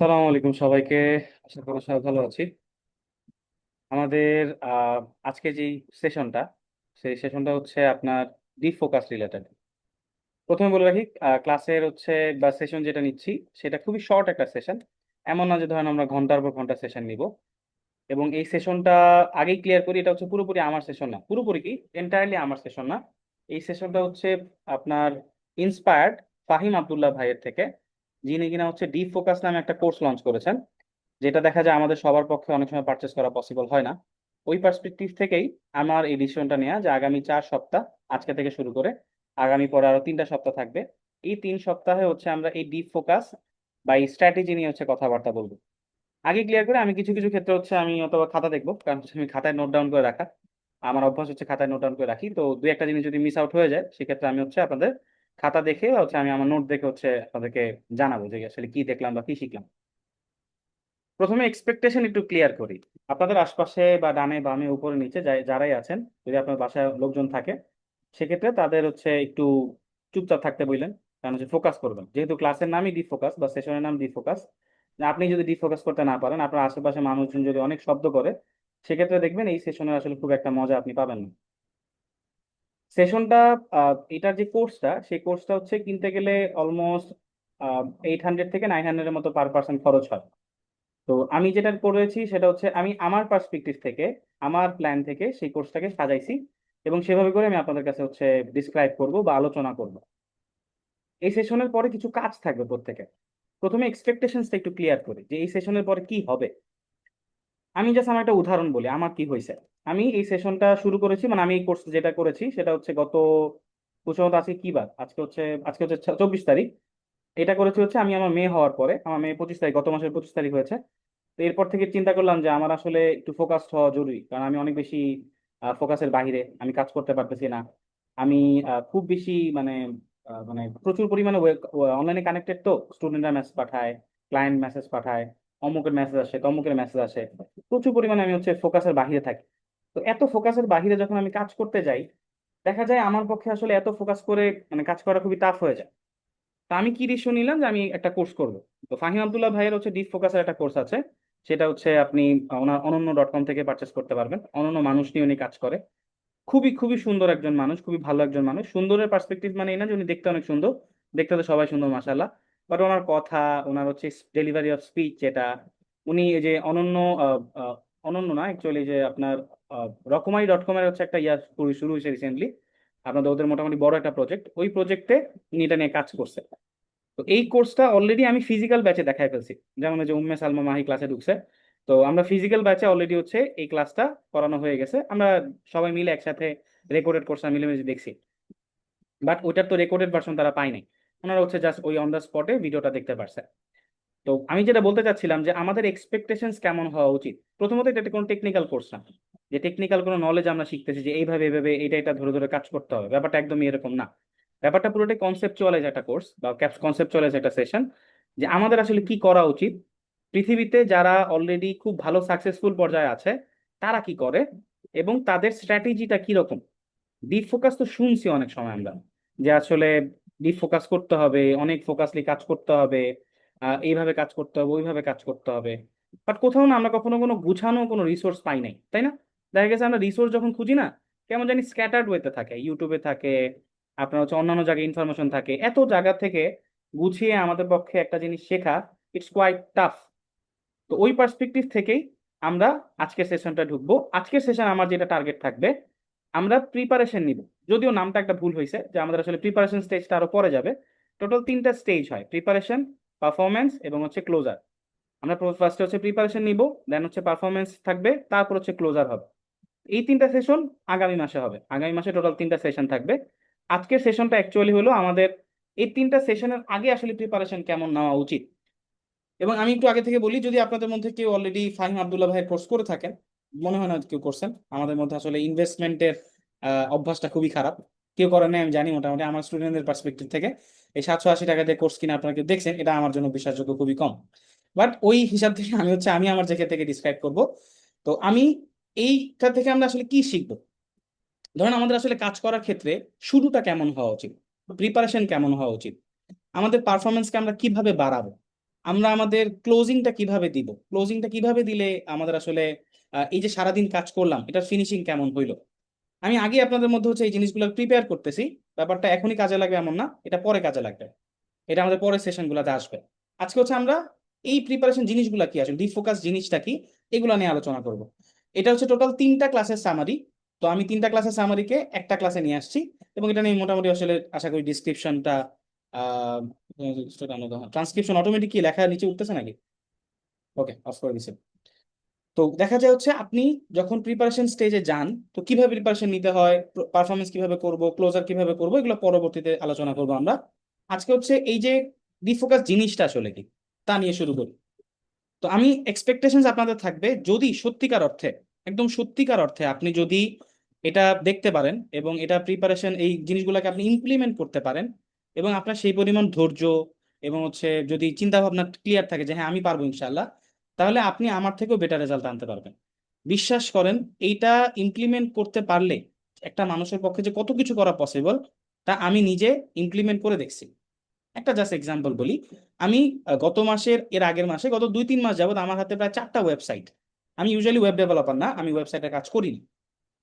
সালামু আলাইকুম সবাইকে। আশা করি সবাই ভালো আছি। আমাদের আজকে যে সেশনটা, সেই সেশনটা হচ্ছে আপনার ডিপ ফোকাস রিলেটেড। প্রথমে বলে রাখি, ক্লাসের হচ্ছে বা সেশন যেটা নিচ্ছি সেটা খুবই শর্ট একটা সেশন। এমন না যে ধরেন আমরা ঘন্টার পর ঘন্টা সেশন নিব। এবং এই সেশনটা আগেই ক্লিয়ার করি, এটা হচ্ছে পুরোপুরি আমার সেশন না, পুরোপুরি কি এন্টায়ারলি আমার সেশন না। এই সেশনটা হচ্ছে আপনার ইন্সপায়ার্ড ফাহিম আব্দুল্লাহ ভাইয়ের থেকে, যিনি কিনা হচ্ছে ডিপ ফোকাস নামে একটা কোর্স লঞ্চ করেছেন, যেটা দেখা যায় আমাদের সবার পক্ষে অনেক সময় পারচেস করা পসিবল হয় না। ওই পার্সপেক্টিভ থেকেই আমার এই ডিসিশনটা নেওয়া যে আগামী 4 সপ্তাহ, আজকে থেকে শুরু করে আগামী পরে আরো 3টা সপ্তাহ থাকবে। এই 3 সপ্তাহে হচ্ছে আমরা এই ডিপ ফোকাস বা এই স্ট্র্যাটেজি নিয়ে হচ্ছে কথাবার্তা বলবো। আগে ক্লিয়ার করে, আমি কিছু কিছু ক্ষেত্রে হচ্ছে আমি অথবা খাতা দেখবো, কারণ হচ্ছে আমি খাতায় নোট ডাউন করে রাখা, আমার অভ্যাস হচ্ছে খাতায় নোট ডাউন করে রাখি। তো দুই একটা জিনিস যদি মিস আউট হয়ে যায় সেক্ষেত্রে আমি হচ্ছে আপনাদের খাতা দেখে বা হচ্ছে আমি আমার নোট দেখে হচ্ছে আপনাদেরকে জানাবো যে আসলে কি দেখলাম বা কি শিখলাম। প্রথমে এক্সপেকটেশন একটু ক্লিয়ার করি। আপনাদের আশপাশে বা ডানে বামে উপরে নিচে যারাই আছেন, যদি আপনার বাসায় লোকজন থাকে সেক্ষেত্রে তাদের হচ্ছে একটু চুপচাপ থাকতে বললেন, কারণ হচ্ছে ফোকাস করবেন, যেহেতু ক্লাসের নামই ডি ফোকাস বা সেশনের নাম ডি ফোকাস। আপনি যদি ডি ফোকাস করতে না পারেন, আপনার আশেপাশে মানুষজন যদি অনেক শব্দ করে, সেক্ষেত্রে দেখবেন এই সেশনের আসলে খুব একটা মজা আপনি পাবেন না। সেশনটা, এটার যে কোর্সটা, সেই কোর্সটা হচ্ছে কিনতে গেলে অলমোস্ট 800 থেকে 900 মতো পার পার্সন খরচ হয়। তো আমি যেটা করেছি সেটা হচ্ছে আমি আমার পার্সপেক্টিভ থেকে, আমার প্ল্যান থেকে সেই কোর্সটাকে সাজাইছি, এবং সেভাবে করে আমি আপনাদের কাছে হচ্ছে ডিসক্রাইব করব বা আলোচনা করব। এই সেশনের পরে কিছু কাজ থাকবে প্রত্যেকে। প্রথমে এক্সপেকটেশনসটা একটু ক্লিয়ার করি যে এই সেশনের পরে কি হবে। আমি জাস্ট আমার একটা উদাহরণ বলি আমার কি হয়েছে। আমি এই সেশনটা শুরু করেছি, মানে আমি এই কোর্স যেটা করেছি সেটা হচ্ছে গত প্রথমত আজকে কি বার, আজকে হচ্ছে 24 তারিখ। এটা করেছি হচ্ছে আমি আমার মেয়ে হওয়ার পরে, আমার মেয়ে 25 তারিখ, গত মাসের 25 তারিখ হয়েছে। তো এরপর থেকে চিন্তা করলাম যে আমার আসলে একটু ফোকাসড হওয়া জরুরি, কারণ আমি অনেক বেশি ফোকাসের বাইরে আমি কাজ করতে পারতেছি না। আমি খুব বেশি মানে মানে প্রচুর পরিমাণে অনলাইনে কানেক্টেড, তো স্টুডেন্টরা মেসেজ পাঠায়, ক্লায়েন্ট মেসেজ পাঠায়, অমুকের মেসেজ আসে, তমুকের মেসেজ আসে, প্রচুর পরিমাণে আমি হচ্ছে ফোকাসের বাইরে থাকি। তো এত ফোকাসের বাইরে যখন আমি কাজ করতে যাই, দেখা যায় আমার পক্ষে আসলে এত ফোকাস করে মানে কাজ করা খুবই টাফ হয়ে যায়। তা আমি কি ডিসিশন নিলাম যে আমি একটা কোর্স করব। তো ফাহিম আব্দুল্লাহ ভাইয়ের হচ্ছে ডিপ ফোকাসের একটা কোর্স আছে, সেটা হচ্ছে আপনি ওনার অনন্য.com থেকে পারচেস করতে পারবেন। অনন্য মানুষ নিয়ে উনি কাজ করে, খুবই খুবই সুন্দর একজন মানুষ, খুবই ভালো একজন মানুষ। সুন্দরের পার্সপেক্টিভ মানে এই না যে উনি দেখতে অনেক সুন্দর, দেখতে তো সবাই সুন্দর মাশাআল্লাহ, বাট ওনার কথা, ওনার হচ্ছে ডেলিভারি অফ স্পিচ যেটা, উনি এই যে অনন্য, অনন্য না অ্যাকচুয়ালি, যে আপনার রকমারি.com এর হচ্ছে একটা শুরু শুরু হয়েছে রিসেন্টলি, আপনাদের ওদের মোটামুটি বড় একটা প্রজেক্ট, ওই প্রজেক্টে উনি এটা নিয়ে কাজ করছে। তো এই কোর্সটা অলরেডি আমি ফিজিক্যাল ব্যাচে দেখায় ফেলছি, যেমন ওই যে উম্মে সালমা মাহি ক্লাসে ঢুকছে। তো আমরা ফিজিক্যাল ব্যাচে অলরেডি হচ্ছে এই ক্লাসটা করানো হয়ে গেছে, আমরা সবাই মিলে একসাথে রেকর্ডেড কোর্সটা মিলেমিশে দেখছি। বাট ওইটার তো রেকর্ডেড ভার্সন তারা পায় নাই, ওনারা হচ্ছে জাস্ট ওই অন দ্য স্পটে ভিডিওটা দেখতে পারছে। তো আমি যেটা বলতে চাচ্ছিলাম যে আমাদের এক্সপেকটেশনস কেমন হওয়া উচিত। প্রথমত, এটা কোনো টেকনিক্যাল কোর্স না যে টেকনিক্যাল কোনো নলেজ আমরা শিখতেছি যে এইভাবে এইভাবে এটা এটা ধরে ধরে কাজ করতে হবে, ব্যাপারটা একদমই এরকম না। ব্যাপারটা পুরোটাই কনসেপচুয়ালাইজ একটা কোর্স বা কনসেপচুয়ালাইজ একটা সেশন, যে আমাদের আসলে কি করা উচিত, পৃথিবীতে যারা অলরেডি খুব ভালো সাকসেসফুল পর্যায়ে আছে তারা কি করে, এবং তাদের স্ট্র্যাটেজিটা কিরকম। ডিপ ফোকাস তো শুনছি অনেক সময় আমরা, যে আসলে ডিপ ফোকাস করতে হবে, অনেক ফোকাসলি কাজ করতে হবে, এইভাবে কাজ করতে হবে, ওইভাবে কাজ করতে হবে। বাট কোথাও না আমরা কখনো কোনো গুছানো কোনো রিসোর্স পাই নাই, তাই না? দেখা গেছে আমরা রিসোর্স যখন খুঁজি না, কেমন জানি স্ক্যাটার্ড ওয়েতে থাকে, ইউটিউবে থাকে, আপনার হচ্ছে অন্যান্য জায়গায় ইনফরমেশন থাকে, এত জায়গা থেকে গুছিয়ে আমাদের পক্ষে একটা জিনিস শেখা, ইটস কোয়াইট টাফ। তো ওই পার্সপেক্টিভ থেকেই আমরা আজকের সেশনটা ঢুকবো। আজকের সেশন আমার যেটা টার্গেট থাকবে, আমরা প্রিপারেশন নিব। যদিও নামটা একটা ভুল হয়েছে, যে আমাদের আসলে প্রিপারেশন স্টেজটা আরো পরে যাবে। টোটাল 3টা স্টেজ হয়: প্রিপারেশন, পারফরমেন্স এবং হচ্ছে ক্লোজার। আমরা ফার্স্টে হচ্ছে প্রিপারেশন নিব, দেন হচ্ছে পারফরমেন্স থাকবে, তারপর হচ্ছে ক্লোজার হবে। এই 3টা সেশন আগামী মাসে হবে, আগামী মাসে টোটাল 3টা সেশন থাকবে। আজকের সেশনটা অ্যাকচুয়ালি হলো আমাদের এই 3টা সেশনের আগে আসলে প্রিপারেশন কেমন নেওয়া উচিত। এবং আমি একটু আগে থেকে বলি, যদি আপনাদের মধ্যে কেউ অলরেডি ফাহিম আব্দুল্লাহ ভাইয়ের কোর্স করে থাকেন, মনে হয় না কেউ করছেন, আমাদের মধ্যে আসলে ইনভেস্টমেন্টের অভ্যাসটা খুবই খারাপ। কেউ করেন না আমি জানি, মোটামুটি আমার স্টুডেন্টদের পার্সপেক্টিভ থেকে এই 780 টাকা দিয়ে কোর্স কিনে আপনারা কেউ দেখছেন, এটা আমার জন্য বিশ্বাসযোগ্য খুবই কম। বাট ওই হিসাব থেকে আমি হচ্ছে আমি আমার জায়গা থেকে ডিসক্রাইব করব। তো আমি এইটা থেকে আমরা আসলে কি শিখবো। ধরেন আমাদের আসলে কাজ করার ক্ষেত্রে শুরুটা কেমন হওয়া উচিত, প্রিপারেশন কেমন হওয়া উচিত, আমাদের পারফরমেন্সকে আমরা কিভাবে বাড়াবো, আমরা আমাদের ক্লোজিংটা কিভাবে দিব, ক্লোজিংটা কিভাবে দিলে আমাদের আসলে এই যে সারাদিন কাজ করলাম এটার ফিনিশিং কেমন হইলো। আমি আগে আপনাদের মধ্যে হচ্ছে এই জিনিসগুলো প্রিপেয়ার করতেছি, ব্যাপারটা এখনই কাজে লাগবে এমন না, এটা পরে কাজে লাগবে, এটা আমাদের পরের সেশনগুলোতে আসবে। আজকে হচ্ছে আমরা এই প্রিপারেশন জিনিসগুলো কি, আসলে ডিফোকাস জিনিসটা কি, এগুলো নিয়ে আলোচনা করব। এটা হচ্ছে টোটাল 3টা ক্লাসের সামারি। তো আমি 3টা ক্লাসের সামারিকে একটা ক্লাসে নিয়ে আসছি, এবং এটা নিয়ে মোটামুটি আসলে আশা করি ডিসক্রিপশনটা আহ ট্রান্সক্রিপশন অটোমেটিক কি লেখা নিচে উঠতেছে নাকি? ওকে, অফ করে দিচ্ছি। তো দেখা যায় হচ্ছে আপনি যখন প্রিপারেশন স্টেজে যান, তো কিভাবে প্রিপারেশন নিতে হয়, পারফরমেন্স কিভাবে করব, ক্লোজার কিভাবে করব, এগুলো পরবর্তীতে আলোচনা করব আমরা। আজকে হচ্ছে এই যে ডিফোকাস জিনিসটা আসলে কি, তা নিয়ে শুরু করি। তো আমি এক্সপেকটেশনস আপনাদের থাকবে, যদি সত্যিকার অর্থে, একদম সত্যিকার অর্থে আপনি যদি এটা দেখতে পারেন এবং এটা প্রিপারেশন এই জিনিসগুলোকে আপনি ইমপ্লিমেন্ট করতে পারেন, এবং আপনার সেই পরিমাণ ধৈর্য এবং হচ্ছে যদি চিন্তা ভাবনা ক্লিয়ার থাকে যে হ্যাঁ আমি পারবো ইনশাল্লাহ, তাহলে আপনি আমার থেকেও বেটার রেজাল্ট আনতে পারবেন। বিশ্বাস করেন, এইটা ইমপ্লিমেন্ট করতে পারলে একটা মানুষের পক্ষে যে কত কিছু করা পসিবল, তা আমি নিজে ইমপ্লিমেন্ট করে দেখছি। একটা জাস্ট এক্সাম্পল বলি। আমি গত মাসের এর আগের মাসে গত 2-3 মাস যাবত আমার হাতে প্রায় 4টা ওয়েবসাইট। আমি ইউজুয়ালি ওয়েব ডেভেলপার না, আমি ওয়েবসাইটের কাজ করিনি।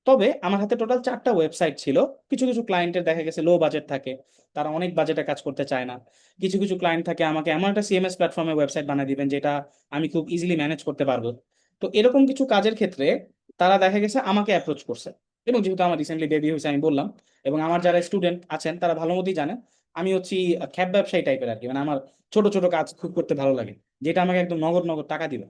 তবে আমার হাতে টোটাল 4টা ওয়েবসাইট ছিল। কিছু কিছু ক্লায়েন্টের দেখা গেছে লো বাজেট থাকে, তারা অনেক বাজেটে কাজ করতে চায় না। কিছু কিছু ক্লায়েন্ট থাকে আমাকে এমন একটা সিএমএস প্ল্যাটফর্মে ওয়েবসাইট বানিয়ে দিবেন যেটা আমি খুব ইজিলি ম্যানেজ করতে পারবো। তো এরকম কিছু কাজের ক্ষেত্রে তারা দেখা গেছে আমাকে অ্যাপ্রোচ করছে। এবং যেহেতু আমার রিসেন্টলি বেবি হয়েছে আমি বললাম, এবং আমার যারা স্টুডেন্ট আছেন তারা ভালো মতোই জানেন আমি হচ্ছি খ্যাপ ব্যবসায়ী টাইপের আর কি, মানে আমার ছোট ছোট কাজ খুব করতে ভালো লাগে, যেটা আমাকে একদম নগদ নগদ টাকা দিবে।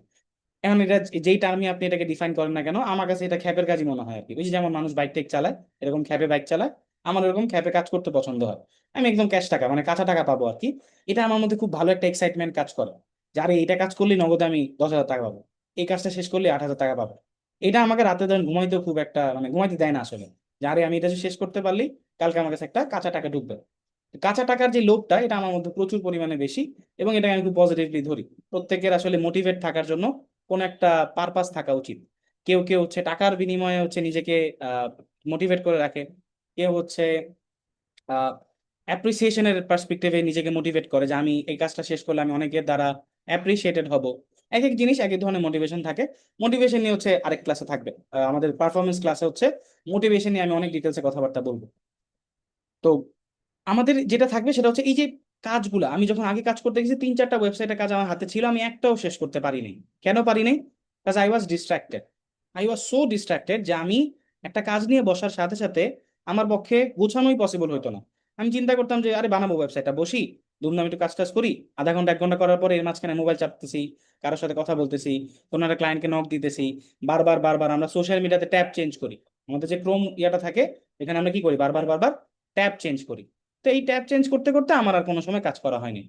এখন এটা যেই টার্মে আপনি এটাকে ডিফাইন করেন না কেন, আমার কাছে এটা খ্যাপের কাজই মনে হয় আর কি। ওই যে যেমন মানুষ বাইক টেক চালায়, এরকম খ্যাপে বাইক চালায়, আমার এরকম খ্যাপে কাজ করতে পছন্দ হয়। আমি একদম ক্যাশ টাকা মানে কাঁচা টাকা পাবো আর কি। এটা আমার মধ্যে খুব ভালো একটা এক্সাইটমেন্ট কাজ করে, যে আরে এটা কাজ করলে নগদে আমি 10,000 টাকা পাবো, এই কাজটা শেষ করলে 8,000 টাকা পাবো। এটা আমাকে রাতে ধরেন ঘুমাইতেও খুব একটা মানে ঘুমাইতে দেয় না আসলে, যে আরে আমি এটা যে শেষ করতে পারলি কালকে আমার কাছে একটা কাঁচা টাকা ঢুকবে। কাঁচা টাকার যে লোভটা এটা আমার মধ্যে প্রচুর পরিমাণে বেশি, এবং এটাকে আমি খুব পজিটিভলি ধরি। প্রত্যেকের আসলে মোটিভেট থাকার জন্য কোন একটা পারপাস থাকা উচিত। কেউ কেউ হচ্ছে টাকার বিনিময়ে হচ্ছে নিজেকে মোটিভেট করে রাখে, কেউ হচ্ছে অ্যাপ্রিসিয়েশনের পার্সপেক্টিভে নিজেকে মোটিভেট করে যে আমি এই কাজটা শেষ করলে আমি অনেকের দ্বারা অ্যাপ্রিসিয়েটেড হব। এক এক জিনিস এক এক ধরনের মোটিভেশন থাকে। মোটিভেশন নিয়ে হচ্ছে আরেক ক্লাসে থাকবে, আমাদের পারফরমেন্স ক্লাসে হচ্ছে মোটিভেশন নিয়ে আমি অনেক ডিটেলসে কথাবার্তা বলবো। তো আমাদের যেটা থাকবে সেটা হচ্ছে এই যে কাজগুলো আমি যখন আগে কাজ করতে গেছি 3-4টা ওয়েবসাইটের কাজ আমার হাতে ছিল, আমি একটাও শেষ করতে পারিনি। কেন পারিনি? Because I was distracted. I was so distracted যে আমি একটা কাজ নিয়ে বসার সাথে সাথে আমার পক্ষে গোছানোই পসিবল হতো না। আমি চিন্তা করতাম যে আরে বানাবো ওয়েবসাইটটা, বসি ধুমধাম একটু কাজ টাজ করি, আধা ঘন্টা 1 ঘন্টা করার পরে এর মাঝখানে মোবাইল চাপতেছি, কারোর সাথে কথা বলতেছি, কোনো একটা ক্লায়েন্টকে নক দিতেছি। বারবার বারবার আমরা সোশ্যাল মিডিয়াতে ট্যাব চেঞ্জ করি। আমাদের যে ক্রোম ইয়াটা থাকে, এখানে আমরা কি করি, বারবার বারবার ট্যাব চেঞ্জ করি। তো এই ট্যাব চেঞ্জ করতে করতে আমার আর কোনো সময় কাজ করা হয়নি।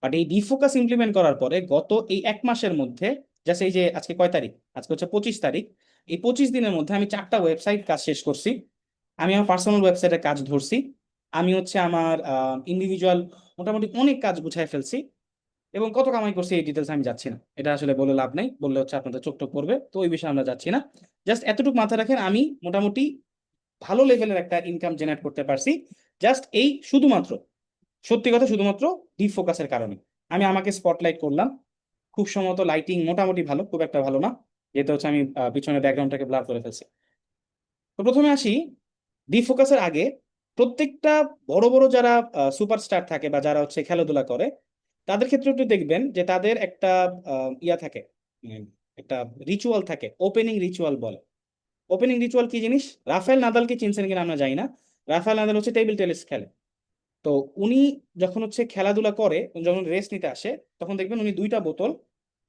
বাট এই ডিফোকাস ইমপ্লিমেন্ট করার পরে গত এই 1 মাসের মধ্যে, জাস্ট এই যে আজকে কয় তারিখ, আজকে হচ্ছে 25 তারিখ, এই 25 দিনের মধ্যে আমি 4টা ওয়েবসাইট কাজ শেষ করছি। আমি আমার পার্সোনাল ওয়েবসাইটের কাজ ধরছি। আমি হচ্ছে আমার ইন্ডিভিজুয়াল মোটামুটি অনেক কাজ গুছাই ফেলছি। এবং কত কামাই করছি এই ডিটেলস আমি যাচ্ছি না, এটা আসলে বলে লাভ নাই, বললে হচ্ছে আপনাদের চোখ টোক পড়বে, তো ওই বিষয়ে আমরা যাচ্ছি না। জাস্ট এতটুকু মাথায় রাখেন, আমি মোটামুটি ভালো লেভেলের একটা ইনকাম জেনারেট করতে পারছি, জাস্ট এই শুধুমাত্র, সত্যি কথা শুধুমাত্র ডিপ ফোকাসের কারণে। আমি আমাকে স্পটলাইট করলাম, খুব সম্ভবত লাইটিং মোটামুটি ভালো, খুব একটা ভালো না, যেহেতু হচ্ছে আমি পিছনে ব্যাকগ্রাউন্ডটাকে ব্লার করে ফেলছি। তো প্রথমে আসি, ডিপ ফোকাসের আগে প্রত্যেকটা বড় বড় যারা সুপারস্টার থাকে বা যারা হচ্ছে খেলাধুলা করে, তাদের ক্ষেত্রে একটু দেখবেন যে তাদের একটা ইয়া থাকে, উম, একটা রিচুয়াল থাকে, ওপেনিং রিচুয়াল বলে। ওপেনিং রিচুয়াল কি জিনিস? রাফায়েল নাদালকে চিনছেন কিনা আমরা জানি না। রাফায়েল নাদাল হচ্ছে টেবিল টেনিস খেলে। তো উনি যখন হচ্ছে খেলাধুলা করে, যখন রেস্ট নিতে আসে, তখন দেখবেন উনি 2টা বোতল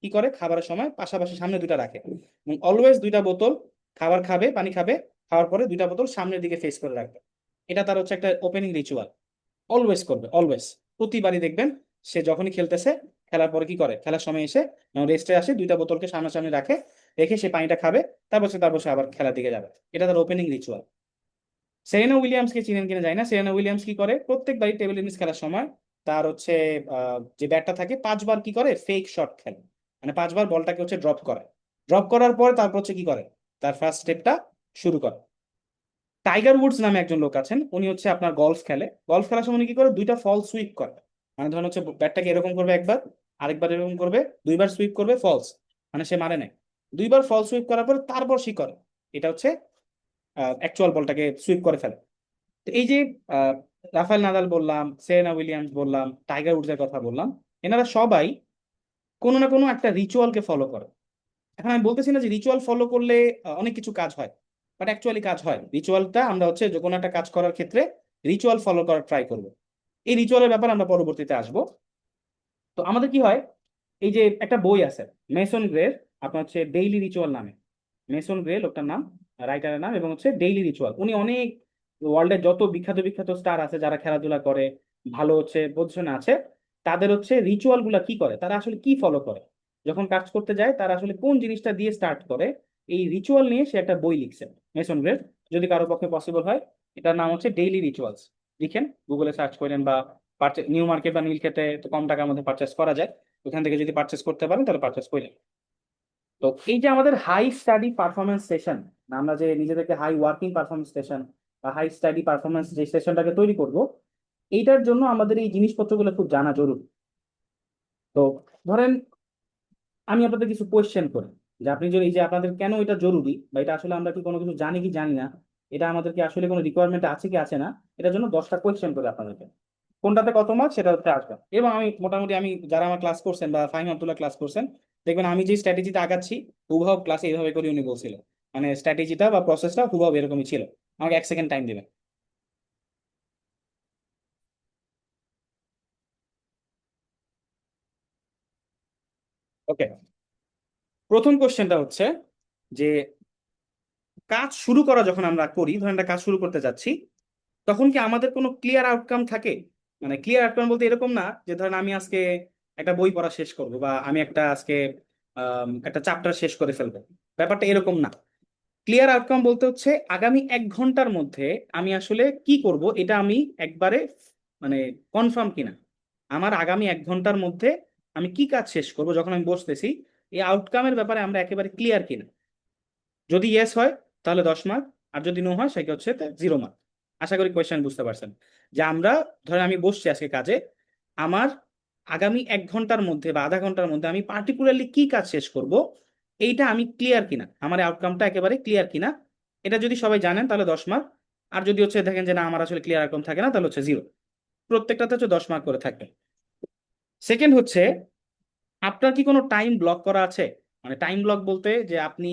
কি করে খাবারের সময় পাশাপাশি সামনে 2টা রাখে, এবং অলওয়েজ 2টা বোতল খাবার খাবে, পানি খাবে, খাওয়ার পরে 2টা বোতল সামনের দিকে ফেস করে রাখবে। এটা তার হচ্ছে একটা ওপেনিং রিচুয়াল। অলওয়েজ করবে, অলওয়েজ, প্রতিবারই দেখবেন সে যখনই খেলতেছে, খেলার পরে কি করে, খেলার সময় এসে রেস্টে আসে 2টা বোতলকে সামনাসামনি রাখে, রেখে সে পানিটা খাবে, তারপর সে আবার খেলার দিকে যাবে। এটা তার ওপেনিং রিচুয়াল। সেরেনা উইলিয়ামসকে চিনেন কিনা জানি না। সেরেনা উইলিয়ামস কি করে, প্রত্যেকবারই টেবিল টেনিস খেলার সময় তার হচ্ছে যে ব্যাটটা থাকে 5বার কি করে ফেক শট খেলে, মানে 5বার বলটাকে হচ্ছে ড্রপ করে। ড্রপ করার পর তারপর হচ্ছে কি করে, তার ফার্স্ট স্টেপটা শুরু করে। টাইগার উডস নামে একজন লোক আছেন, উনি হচ্ছে আপনার গলফ খেলে, গলফ খেলার সময় উনি কি করে 2টা ফল সুইপ করে। মানে ধরুন হচ্ছে ব্যাটটাকে এরকম করবে একবার, আরেকবার এরকম করবে, দুইবার সুইপ করবে, ফলস, মানে সে মারে নাই। দুইবার ফল সুইপ করার পর তারপর সে করে, এটা হচ্ছে অ্যাকচুয়াল বলটাকে সুইপ করে ফেলে। তো এই যে আহ, রাফায়েল নাদাল বললাম, সেরেনা উইলিয়ামস বললাম, টাইগার উডসের কথা বললাম, এনারা সবাই কোনো না কোনো একটা রিচুয়ালকে ফলো করে। এখন আমি বলতেছি না যে রিচুয়াল ফলো করলে অনেক কিছু কাজ হয়, বাট অ্যাকচুয়ালি কাজ হয়। রিচুয়ালটা আমরা হচ্ছে যে কোনো একটা কাজ করার ক্ষেত্রে রিচুয়াল ফলো করার ট্রাই করবো। এই রিচুয়ালের ব্যাপারে আমরা পরবর্তীতে আসবো। তো আমাদের কি হয়, এই যে একটা বই আছে মেসন গ্রের, আপনার হচ্ছে ডেইলি রিচুয়াল নামে। মেসন গ্রে লোকটার নাম, রাইটারের নাম, এবং হচ্ছে ডেইলি রিচুয়াল। উনি অনেক ওয়ার্ল্ডের যত বিখ্যাত বিখ্যাত স্টার আছে যারা খেলাধুলা করে, ভালো হচ্ছে পজিশনে আছে, তাদের হচ্ছে রিচুয়াল গুলা কি করে, তারা আসলে কি ফলো করে, যখন কাজ করতে যায় তারা আসলে কোন জিনিসটা দিয়ে স্টার্ট করে, এই রিচুয়াল নিয়ে সে একটা বই লিখছে মেসন গ্রে। যদি কারো পক্ষে পসিবল হয়, এটার নাম হচ্ছে ডেইলি রিচুয়ালস। লিখেন, গুগলে সার্চ করেন, বা নিউ মার্কেট বা নীলক্ষেতে তো কম টাকার মধ্যে পারচেস করা যায়, ওখান থেকে যদি পারচেস করতে পারেন তাহলে পারচেস করেন। তো এই যে আমাদের হাই স্টাডি পারফরমেন্স সেশন, আমরা যে নিজেদেরকে হাই ওয়ার্কিং পারফরমেন্স সেশন বা হাই স্টাডি পারফরমেন্স যে সেশনটাকে তৈরি করব, এইটার জন্য আমাদের এই জিনিসপত্রগুলো খুব জানা জরুরি। তো ধরেন আমি আপনাদের কিছু কোয়েশ্চেন করি, যে আপনি যদি, এই যে আপনাদের কেন এটা জরুরি, বা এটা আসলে আমরা কি কোনো কিছু জানি কি জানি না, এটা আমাদেরকে আসলে কোনো রিকোয়ারমেন্ট আছে কি আছে না, এটার জন্য 10টা কোয়েশ্চেন করে আপনাদেরকে, কোনটাতে কত মার্ক সেটা হচ্ছে আসবে। এবং আমি মোটামুটি, আমি যারা আমার ক্লাস করছেন বা ফাহিম আব্দুল্লাহ ক্লাস করছেন, দেখবেন আমি যে স্ট্র্যাটেজিতে আগাচ্ছি হুবহু ক্লাসে এইভাবে করে উনি বলছিল, মানে স্ট্র্যাটেজিটা বা প্রসেসটা হুবহু এরকমই ছিল। আমাকে 1 সেকেন্ড টাইম দিবেন। ওকে, প্রথম কোশ্চেনটা হচ্ছে যে কাজ শুরু করা, যখন আমরা করি, ধরেন একটা কাজ শুরু করতে যাচ্ছি, তখন কি আমাদের কোনো ক্লিয়ার আউটকাম থাকে? মানে ক্লিয়ার আউটকাম বলতে এরকম না যে ধরেন আমি আজকে একটা বই পড়া শেষ করব, বা আমি একটা আজকে একটা চ্যাপ্টার শেষ করে ফেলবো, ব্যাপারটা এরকম না। ক্লিয়ার আউটকাম বলতে হচ্ছে আগামী 1 ঘন্টার মধ্যে আমি আসলে কি করব, এটা আমি একবারে মানে কনফার্ম কিনা। আমার আগামী 1 ঘন্টার মধ্যে আমি কি কাজ শেষ করব যখন আমি বসতেছি, এই আউটকামের ব্যাপারে আমরা একেবারে ক্লিয়ার কিনা। যদি ইয়েস হয় তাহলে 10 মার্ক, আর যদি নো হয় সেটা হচ্ছে 0 মার্ক। আশা করি কোয়েশ্চেন বুঝতে পারছেন, যে আমরা ধরেন আমি বসছি আজকে কাজে, আমার আগামী 1 ঘন্টার মধ্যে বা আধা ঘন্টার মধ্যে আমি পার্টিকুলারলি কি কাজ শেষ করব, এইটা আমি ক্লিয়ার কিনা, আমার আউটকামটা একেবারে ক্লিয়ার কিনা। এটা যদি সবাই জানেন তাহলে 10 মার্ক। আর যদি হচ্ছে দেখেন যে না আমার আসলে ক্লিয়ার আউটকাম থাকে না, তাহলে হচ্ছে 0। প্রত্যেকটাতে হচ্ছে 10 মার্ক করে থাকবে। সেকেন্ড হচ্ছে, আপনার কি কোনো টাইম ব্লক করা আছে? মানে টাইম ব্লক বলতে যে আপনি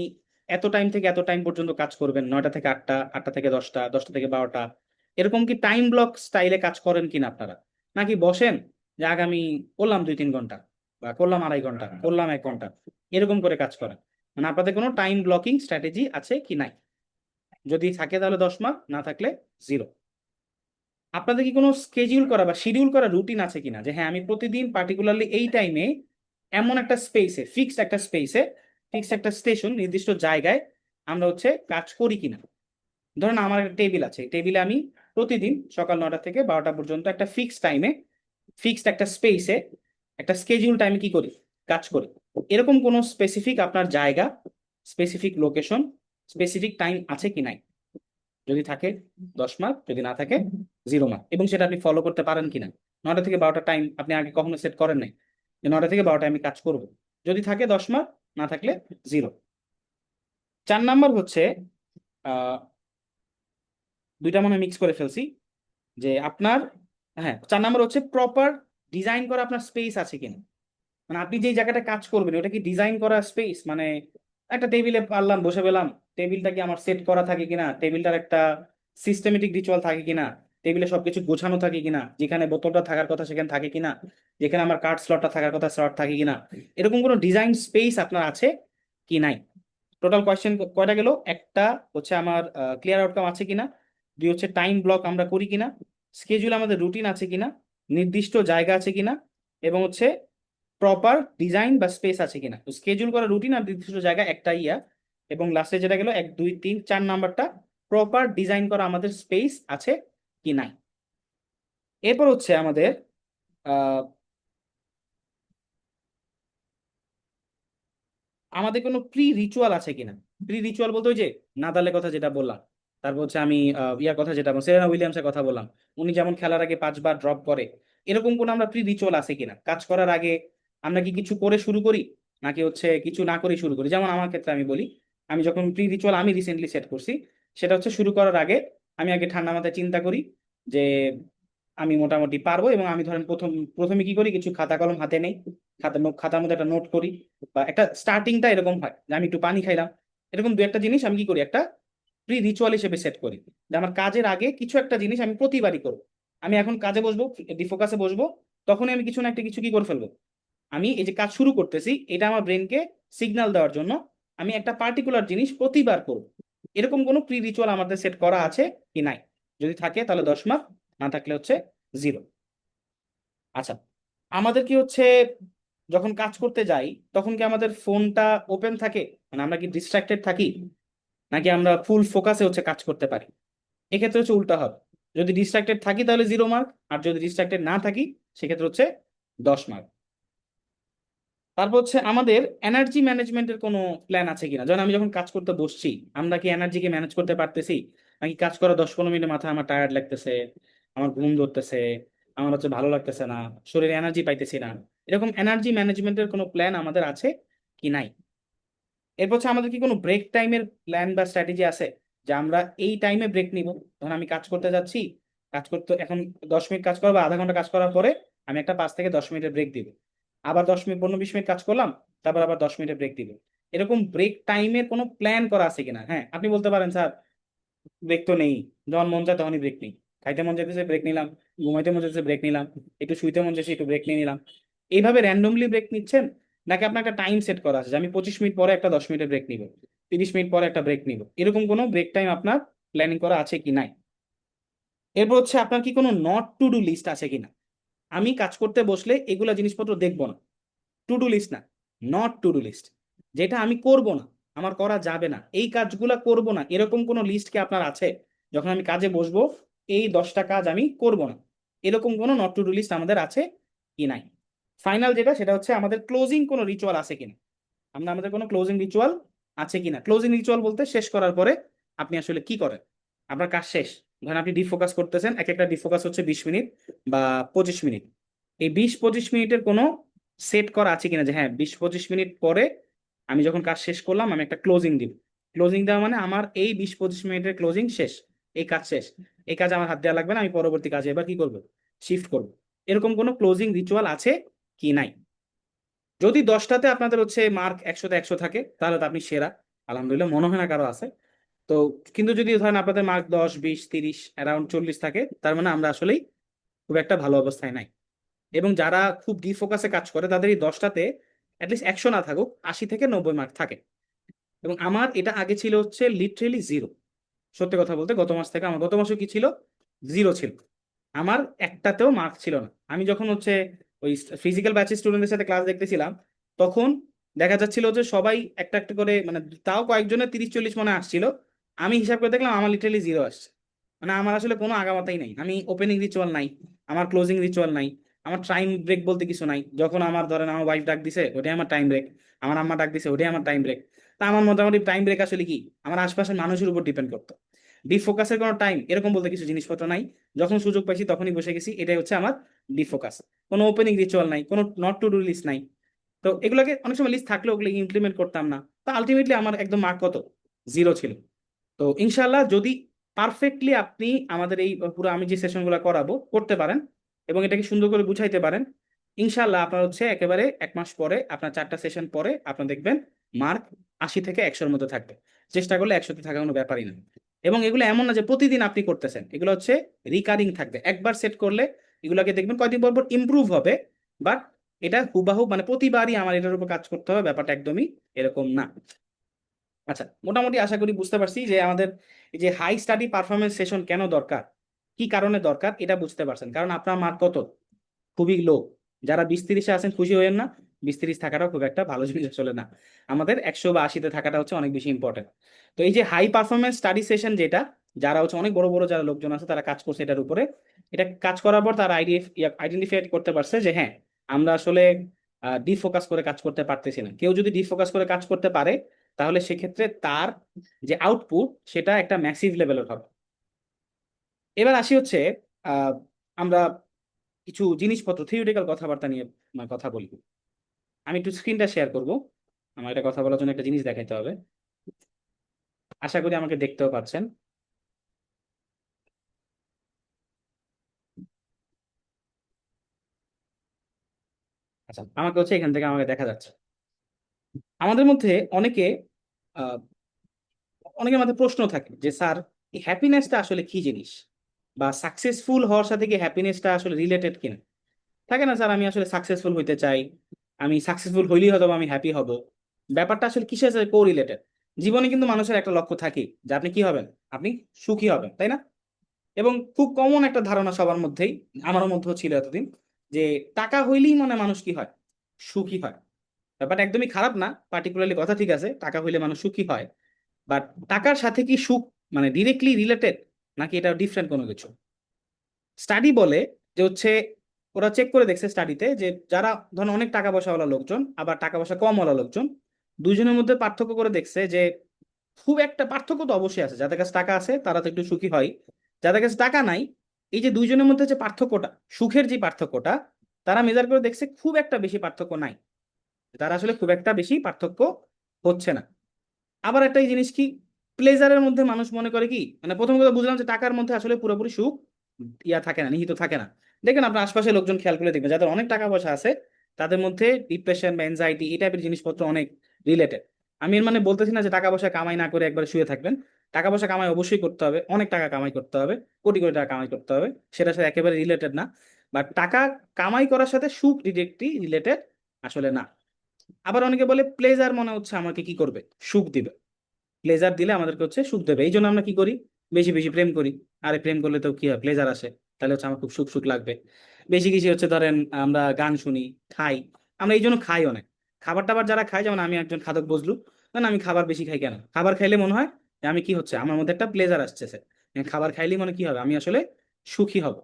এত টাইম থেকে এত টাইম পর্যন্ত কাজ করবেন, 9টা থেকে 8টা, 8টা থেকে 10টা, 10টা থেকে 12টা, এরকম কি টাইম ব্লক স্টাইলে কাজ করেন কিনা আপনারা? নাকি বসেন যে আগামী করলাম 2-3 ঘন্টা, বা করলাম 2.5 ঘন্টা, করলাম 1 ঘন্টা, এরকম করে কাজ করেন? মানে আপনাদের কোনো টাইম ব্লকিং স্ট্র্যাটেজি আছে কি নাই? যদি থাকে তাহলে 10 মার্ক, না থাকলে 0। আপনাদের কি কোনো স্কেডিউল করা বা শিডিউল করা রুটিন আছে কিনা, যে হ্যাঁ আমি প্রতিদিন পার্টিকুলারলি এই টাইমে এমন একটা স্পেসে, ফিক্সড একটা স্পেসে, ফিক্সড একটা স্টেশন, নির্দিষ্ট জায়গায় আমরা হচ্ছে কাজ করি কিনা? ধরেন আমার একটা টেবিল আছে, টেবিলে আমি প্রতিদিন সকাল 9টা থেকে 12টা পর্যন্ত একটা ফিক্সড টাইমে, ফিক্সড একটা স্পেসে, একটা স্কেডিউল টাইমে কি করি, কাজ করি। এরকম কোনো স্পেসিফিক আপনার জায়গা, স্পেসিফিক লোকেশন, স্পেসিফিক টাইম আছে কি নাই? যদি থাকে 10 মার্ক, যদি না থাকে 0 মার্ক। এবং সেটা আপনি ফলো করতে পারেন কিনা, 9টা থেকে 12টা টাইম আপনি আগে কখনো সেট করেন নাই, যে 9টা থেকে 12টা আমি কাজ করব। যদি থাকে 10 মার্ক, না থাকলে 0। 4 নাম্বার হচ্ছে, আহ দুইটা মনে মিক্স করে ফেলছি, যে আপনার, হ্যাঁ 4 নাম্বার হচ্ছে প্রপার ডিজাইন করা আপনার স্পেস আছে কিনা। মানে আপনি যে জায়গাটা কাজ করবেন ওটা কি ডিজাইন করা স্পেস, মানে একটা টেবিলে পারলাম বসে পেলাম, টেবিলটা কি আমার সেট করা থাকে কিনা, টেবিলটার একটা সিস্টেমেটিক রিচুয়াল থাকে কিনা, টেবিলে সবকিছু গোছানো থাকে কিনা, যেখানে বোতলটা থাকার কথা সেখানে থাকে কিনা, যেখানে আমার কার্ড স্লটটা থাকার কথা স্লট থাকে কিনা, এরকম কোনো ডিজাইন স্পেস আপনার আছে কি নাই। টোটাল কোয়েশ্চেন কয়টা গেল? একটা হচ্ছে আমার ক্লিয়ার আউটকাম আছে কিনা, দুই হচ্ছে টাইম ব্লক আমরা করি কিনা, স্কেজুল আমাদের রুটিন আছে কিনা, নির্দিষ্ট জায়গা আছে কিনা, এবং হচ্ছে প্রপার ডিজাইন বা স্পেস আছে কিনা। তো স্কেজুল করা রুটিন আর নির্দিষ্ট জায়গা একটা ইয়া, এবং লাস্টে যেটা গেল 1 2 3 4 নাম্বারটা, প্রপার ডিজাইন করা আমাদের স্পেস আছে কি নাই। এরপর হচ্ছে আমাদের আহ আমাদের কোনো প্রি রিচুয়াল আছে কিনা। প্রি রিচুয়াল বলতে ওই যে নাদালের কথা যেটা বললাম, তারপর হচ্ছে আমি ইয়ার কথা যেটা বললাম, সেরেনা উইলিয়ামসের কথা বললাম, উনি যেমন খেলার আগে 5বার ড্রপ করে, এরকম কোনো আমরা প্রি রিচুয়াল আছে কিনা কাজ করার আগে। আমরা কি কিছু করে শুরু করি নাকি হচ্ছে কিছু না করে শুরু করি? যেমন আমার ক্ষেত্রে আমি বলি, আমি যখন প্রি রিচুয়াল আমি রিসেন্টলি সেট করছি, সেটা হচ্ছে শুরু করার আগে আমি আগে ঠান্ডা মাথায় চিন্তা করি যে আমি মোটামুটি পারবো, এবং আমি ধরেন প্রথমে কি করি, কিছু খাতা কলম হাতে নেই, খাতার মধ্যে একটা নোট করি, বা একটা স্টার্টিংটা এরকম হয় যে আমি একটু পানি খাইলাম, এরকম দু একটা জিনিস আমি কি করি, একটা প্রি রিচুয়াল হিসেবে সেট করি যে আমার কাজের আগে কিছু একটা জিনিস আমি প্রতিবারই করবো। আমি এখন কাজে বসবো, ডিফোকাসে বসবো, তখনই আমি কিছু না একটা কিছু কি করে ফেলবো, আমি এই যে কাজ শুরু করতেছি এটা আমার ব্রেনকে সিগন্যাল দেওয়ার জন্য আমি একটা পার্টিকুলার জিনিস প্রতিবার করব। এরকম কোনো প্রি রিচুয়াল আমাদের সেট করা আছে কি নাই? যদি থাকে তাহলে 10 মার্ক, না থাকলে হচ্ছে 0। আচ্ছা, আমাদের কি হচ্ছে যখন কাজ করতে যাই তখন কি আমাদের ফোনটা ওপেন থাকে, মানে আমরা কি ডিস্ট্রাক্টেড থাকি, নাকি আমরা ফুল ফোকাসে হচ্ছে কাজ করতে পারি? এক্ষেত্রে হচ্ছে উল্টা হবে, যদি ডিস্ট্রাক্টেড থাকি তাহলে 0 মার্ক, আর যদি ডিস্ট্রাক্টেড না থাকি সেক্ষেত্রে হচ্ছে 10 মার্ক। তারপর হচ্ছে আমাদের এনার্জি ম্যানেজমেন্টের কোনো প্ল্যান আছে কিনা, যেমন আমি যখন কাজ করতে বসছি আমরা কি এনার্জিকে ম্যানেজ করতে পারতেছি, নাকি কাজ করা 10-15 মিনিটের মাথায় আমার টায়ার্ড লাগতেছে, আমার ঘুম ধরতেছে, আমার হচ্ছে ভালো লাগতেছে না, শরীরে এনার্জি পাইতেছি না, এরকম এনার্জি ম্যানেজমেন্টের কোনো প্ল্যান আমাদের আছে কি নাই? এরপর হচ্ছে আমাদের কি কোনো ব্রেক টাইমের প্ল্যান বা স্ট্র্যাটেজি আছে, যে আমরা এই টাইমে ব্রেক নিব, ধরুন আমি কাজ করতে যাচ্ছি, কাজ করতে এখন 10 মিনিট কাজ করবো, আধা ঘন্টা কাজ করার পরে আমি একটা 5 থেকে 10 মিনিটের ব্রেক দিব, আবার 10 মিনিট 15-20 মিনিট কাজ করলাম, তারপর আবার 10 মিনিটের ব্রেক দিব। এরকম ব্রেক টাইমের কোনো প্ল্যান করা আছে কিনা? হ্যাঁ, আপনি বলতে পারেন স্যার ব্রেক তো নেই, যখন মন চায় তখনই ব্রেক নেই, খাইতে মন চাইতেছে ব্রেক নিলাম, ঘুমাইতে মন চাইতেছে ব্রেক নিলাম, একটু শুইতে মন চাইছে একটু ব্রেক নিয়ে নিলাম। এইভাবে র্যান্ডমলি ব্রেক নিচ্ছেন, নাকি আপনার একটা টাইম সেট করা আছে যে আমি 25 মিনিট পরে একটা 10 মিনিটের ব্রেক নিব, 30 মিনিট পরে একটা ব্রেক নিব, এরকম কোনো ব্রেক টাইম আপনার প্ল্যানিং করা আছে কি নাই? এরপর হচ্ছে আপনার কি কোনো নট টু ডু লিস্ট আছে কিনা? আমি কাজ করতে বসলে এগুলা জিনিসপত্র দেখবো না, টু ডু লিস্ট না, নট টু ডু লিস্ট, যেটা আমি করব না, আমার করা যাবে না, এই কাজগুলা করব না, এরকম কোনো লিস্ট কি আপনার আছে? যখন আমি কাজে বসবো এই 10টা কাজ আমি করব না, এরকম কোনো নট টু ডু লিস্ট আমাদের আছে কি নাই? ফাইনাল যেটা, সেটা হচ্ছে আমাদের ক্লোজিং কোনো রিচুয়াল আছে কিনা, আমাদের কোনো ক্লোজিং রিচুয়াল আছে কিনা। ক্লোজিং রিচুয়াল বলতে শেষ করার পরে আপনি আসলে কি করেন, আপনার কাজ শেষ, ধরেন আপনি ডিফোকাস করতেছেন, এক একটা ডিফোকাস হচ্ছে 20 মিনিট বা 25 মিনিট, এই 20-25 মিনিটের কোনো সেট করা আছে কিনা যে হ্যাঁ 20-25 মিনিট পরে আমি যখন কাজ শেষ করলাম আমি একটা ক্লোজিং দিব। ক্লোজিং দেওয়া মানে আমার এই 20-25 মিনিটের ক্লোজিং শেষ, এই কাজ শেষ, এই কাজ আমার হাত দেওয়া লাগবে না, আমি পরবর্তী কাজে এবার কি করবো, শিফট করবো। এরকম কোনো ক্লোজিং রিচুয়াল আছে কি নাই? যদি 10টাতে আপনাদের হচ্ছে মার্ক 100-তে 100 থাকে তাহলে তো আপনি সেরা, আলহামদুলিল্লাহ, মনে হয় না কারো আছে। তো কিন্তু যদি ধরেন আপনাদের মার্ক 10, 20, 30, অ্যারাউন্ড 40 থাকে, তার মানে আমরা আসলেই খুব একটা ভালো অবস্থায় নাই। এবং যারা খুব ডিফোকাসে কাজ করে তাদের এই 10টাতে অ্যাটলিস্ট 100 না থাকুক, 80 থেকে 90 মার্ক থাকে। এবং আমার এটা আগে ছিল হচ্ছে লিটারেলি 0। সত্যি কথা বলতে গত মাস থেকে আমার গত মাসে কি ছিল, 0 ছিল, আমার একটাতেও মার্ক ছিল না। আমি যখন হচ্ছে ওই ফিজিক্যাল ব্যাচের স্টুডেন্টদের সাথে ক্লাস দেখতেছিলাম, তখন দেখা যাচ্ছিল যে সবাই একটা একটা করে, মানে তাও কয়েকজনের 30-40 মনে আসছিল, আমি হিসাব করে দেখলাম আমার লিটারালি 0 আসছে। মানে আমার আসলে কোনো আগামাতাই নাই, আমি ওপেনিং রিচুয়াল নাই, আমার ক্লোজিং রিচুয়াল নাই, আমার টাইম ব্রেক বলতে কিছু নাই। যখন আমার ধরেন আমার ওয়াইফ ডাক দিছে ওটাই আমার টাইম ব্রেক, আমার আম্মা ডাক দিছে ওটাই আমার টাইম ব্রেক। তা আমার মোটামুটি টাইম ব্রেক আসলে কি, আমার আশপাশের মানুষের উপর ডিপেন্ড করতো। ডিফোকাসের কোনো টাইম এরকম বলতে কিছু জিনিসপত্র নাই, যখন সুযোগ পাইছি তখনই বসে গেছি, এটাই হচ্ছে আমার ডিফোকাস। কোনো ওপেনিং রিচুয়াল নাই, কোনো নট টু ডু লিস্ট নাই। তো এগুলোকে অনেক সময় লিস্ট থাকলেও ওগুলো ইমপ্লিমেন্ট করতাম না, তো আলটিমেটলি আমার একদম মার্ক কত, 0 ছিল। তো ইনশাল্লাহ যদি পারফেক্টলি আপনি আমাদের এই পুরো আমি যে সেশনগুলো করাবো করতে পারেন এবং এটাকে সুন্দর করে বুঝাইতে পারেন, ইনশাল্লাহ আপনার হচ্ছে একেবারে 1 মাস পরে, আপনার 4টা সেশন পরে আপনার দেখবেন মার্ক 80 থেকে 100-র মধ্যে থাকবে। চেষ্টা করলে 100-তে থাকা কোনো ব্যাপারই না। এবং এগুলো এমন না যে প্রতিদিন আপনি করতেছেন, এগুলো হচ্ছে রিকারিং থাকবে, একবার সেট করলে এগুলোকে দেখবেন কয়দিন পর পর ইমপ্রুভ হবে। বাট এটা হুবাহু মানে প্রতিবারই আমার এটার উপর কাজ করতে হবে, ব্যাপারটা একদমই এরকম না। আচ্ছা, মোটামুটি আশা করি বুঝতে পারছি যে আমাদের এই যে হাই স্টাডি পারফরমেন্স সেশন কেন দরকার, কি কারণে দরকার, এটা বুঝতে পারছেন। কারণ আপনার মার্ক কত, খুবই লো। যারা 20-30-এ আছেন খুশি হয়েন না, 20-30 থাকাটাও খুব একটা ভালো জিনিস আসলে না, আমাদের 100 বা 80-তে থাকাটা হচ্ছে অনেক বেশি ইম্পর্টেন্ট। তো এই যে হাই পারফরমেন্স স্টাডি সেশন যেটা, যারা হচ্ছে অনেক বড় বড় যারা লোকজন আছে তারা কাজ করছে এটার উপরে, এটা কাজ করার পর তারা আইডেন্টিফাই করতে পারছে যে হ্যাঁ আমরা আসলে ডিফোকাস করে কাজ করতে পারতেছি না। কেউ যদি ডিফোকাস করে কাজ করতে পারে তাহলে সেক্ষেত্রে তার যে আউটপুট সেটা একটা ম্যাসিভ লেভেলের হবে। এবার আসি হচ্ছে আহ আমরা কিছু জিনিসপত্র থিওরিটিক্যাল কথাবার্তা নিয়ে কথা বলি। আমি একটু স্ক্রিনটা শেয়ার করব। আমার একটা কথা বলার জন্য একটা জিনিস দেখাইতে হবে। আশা করি আমাকে দেখতেও পাচ্ছেন। আচ্ছা, আমাকে হচ্ছে এখান থেকে আমাকে দেখা যাচ্ছে। আমাদের মধ্যে অনেকে আহ, অনেকের মাথায় প্রশ্ন থাকে যে স্যার, এই হ্যাপিনেসটা আসলে কি জিনিস, বা সাকসেসফুল হওয়ার সাথে কি হ্যাপিনেসটা আসলে রিলেটেড কিনা। থাকে না স্যার, আমি আসলে সাকসেসফুল হইতে চাই, আমি সাকসেসফুল হইলেই হয়তো আমি হ্যাপি হব। ব্যাপারটা আসলে কিসের সাথে কো রিলেটেড? জীবনে কিন্তু মানুষের একটা লক্ষ্য থাকে যে আপনি কি হবেন, আপনি সুখী হবেন, তাই না? এবং খুব কমন একটা ধারণা সবার মধ্যেই, আমারও মধ্যেও ছিল এতদিন, যে টাকা হইলেই মানে মানুষ কি হয়, সুখী হয়। ব্যাপারটা একদমই খারাপ না, পার্টিকুলারলি কথা ঠিক আছে, টাকা হইলে মানুষ সুখী হয়। বাট টাকার সাথে কি সুখ মানে ডিরেক্টলি রিলেটেড, নাকি এটা ডিফারেন্ট কোনো কিছু? স্টাডি বলে যে হচ্ছে, ওরা চেক করে দেখছে স্টাডিতে যে যারা ধরেন অনেক টাকা পয়সাওয়ালা লোকজন আবার টাকা পয়সা কমওয়ালা লোকজন, দুইজনের মধ্যে পার্থক্য করে দেখছে যে খুব একটা পার্থক্য তো অবশ্যই আছে। যাদের কাছে টাকা আছে তারা তো একটু সুখী হয়, যাদের কাছে টাকা নাই, এই যে দুইজনের মধ্যে যে পার্থক্যটা, সুখের যে পার্থক্যটা, তারা মেজার করে দেখছে খুব একটা বেশি পার্থক্য নাই। তারা আসলে খুব একটা বেশি পার্থক্য হচ্ছে না। আবার একটা এই জিনিস কি, প্লেজারের মধ্যে মানুষ মনে করে কি, মানে প্রথম কথা বুঝলাম যে টাকার মধ্যে আসলে পুরোপুরি সুখ ইয়া থাকে না, নিহিত থাকে না। দেখেন আপনার আশপাশে লোকজন খেয়াল করে দেখবেন, যাদের অনেক টাকা পয়সা আছে তাদের মধ্যে ডিপ্রেশন বা এনজাইটি এই টাইপের জিনিসপত্র অনেক রিলেটেড। আমি এর মানে বলতেছি না যে টাকা পয়সা কামাই না করে একবার শুয়ে থাকবেন। টাকা পয়সা কামাই অবশ্যই করতে হবে, অনেক টাকা কামাই করতে হবে, কোটি কোটি টাকা কামাই করতে হবে, সেটার সাথে একেবারে রিলেটেড না। বাট টাকা কামাই করার সাথে সুখ ডিরেক্টলি রিলেটেড আসলে না। আবার অনেকে বলে প্লেজার মনে হচ্ছে আমাকে কি করবে, সুখ দিবে। প্লেজার দিলে আমাদেরকে হচ্ছে সুখ দেবে, এই জন্য আমরা কি করি, বেশি বেশি প্রেম করি। আরে প্রেম করলে তো কি হয়, প্লেজার আসে, তাহলে হচ্ছে আমার খুব সুখ সুখ লাগবে। বেশি কিছু হচ্ছে ধরেন আমরা গান শুনি, খাই। আমরা এই জন্য খাই অনেক। খাবার টাবার যারা খায়, যেমন আমি একজন খাদক বজলু, না আমি খাবার বেশি খাই কেন, খাবার খাইলে মনে হয় যে আমি কি হচ্ছে, আমার মধ্যে একটা প্লেজার আসছে। খাবার খাইলেই মনে কি হবে, আমি আসলে সুখী হব।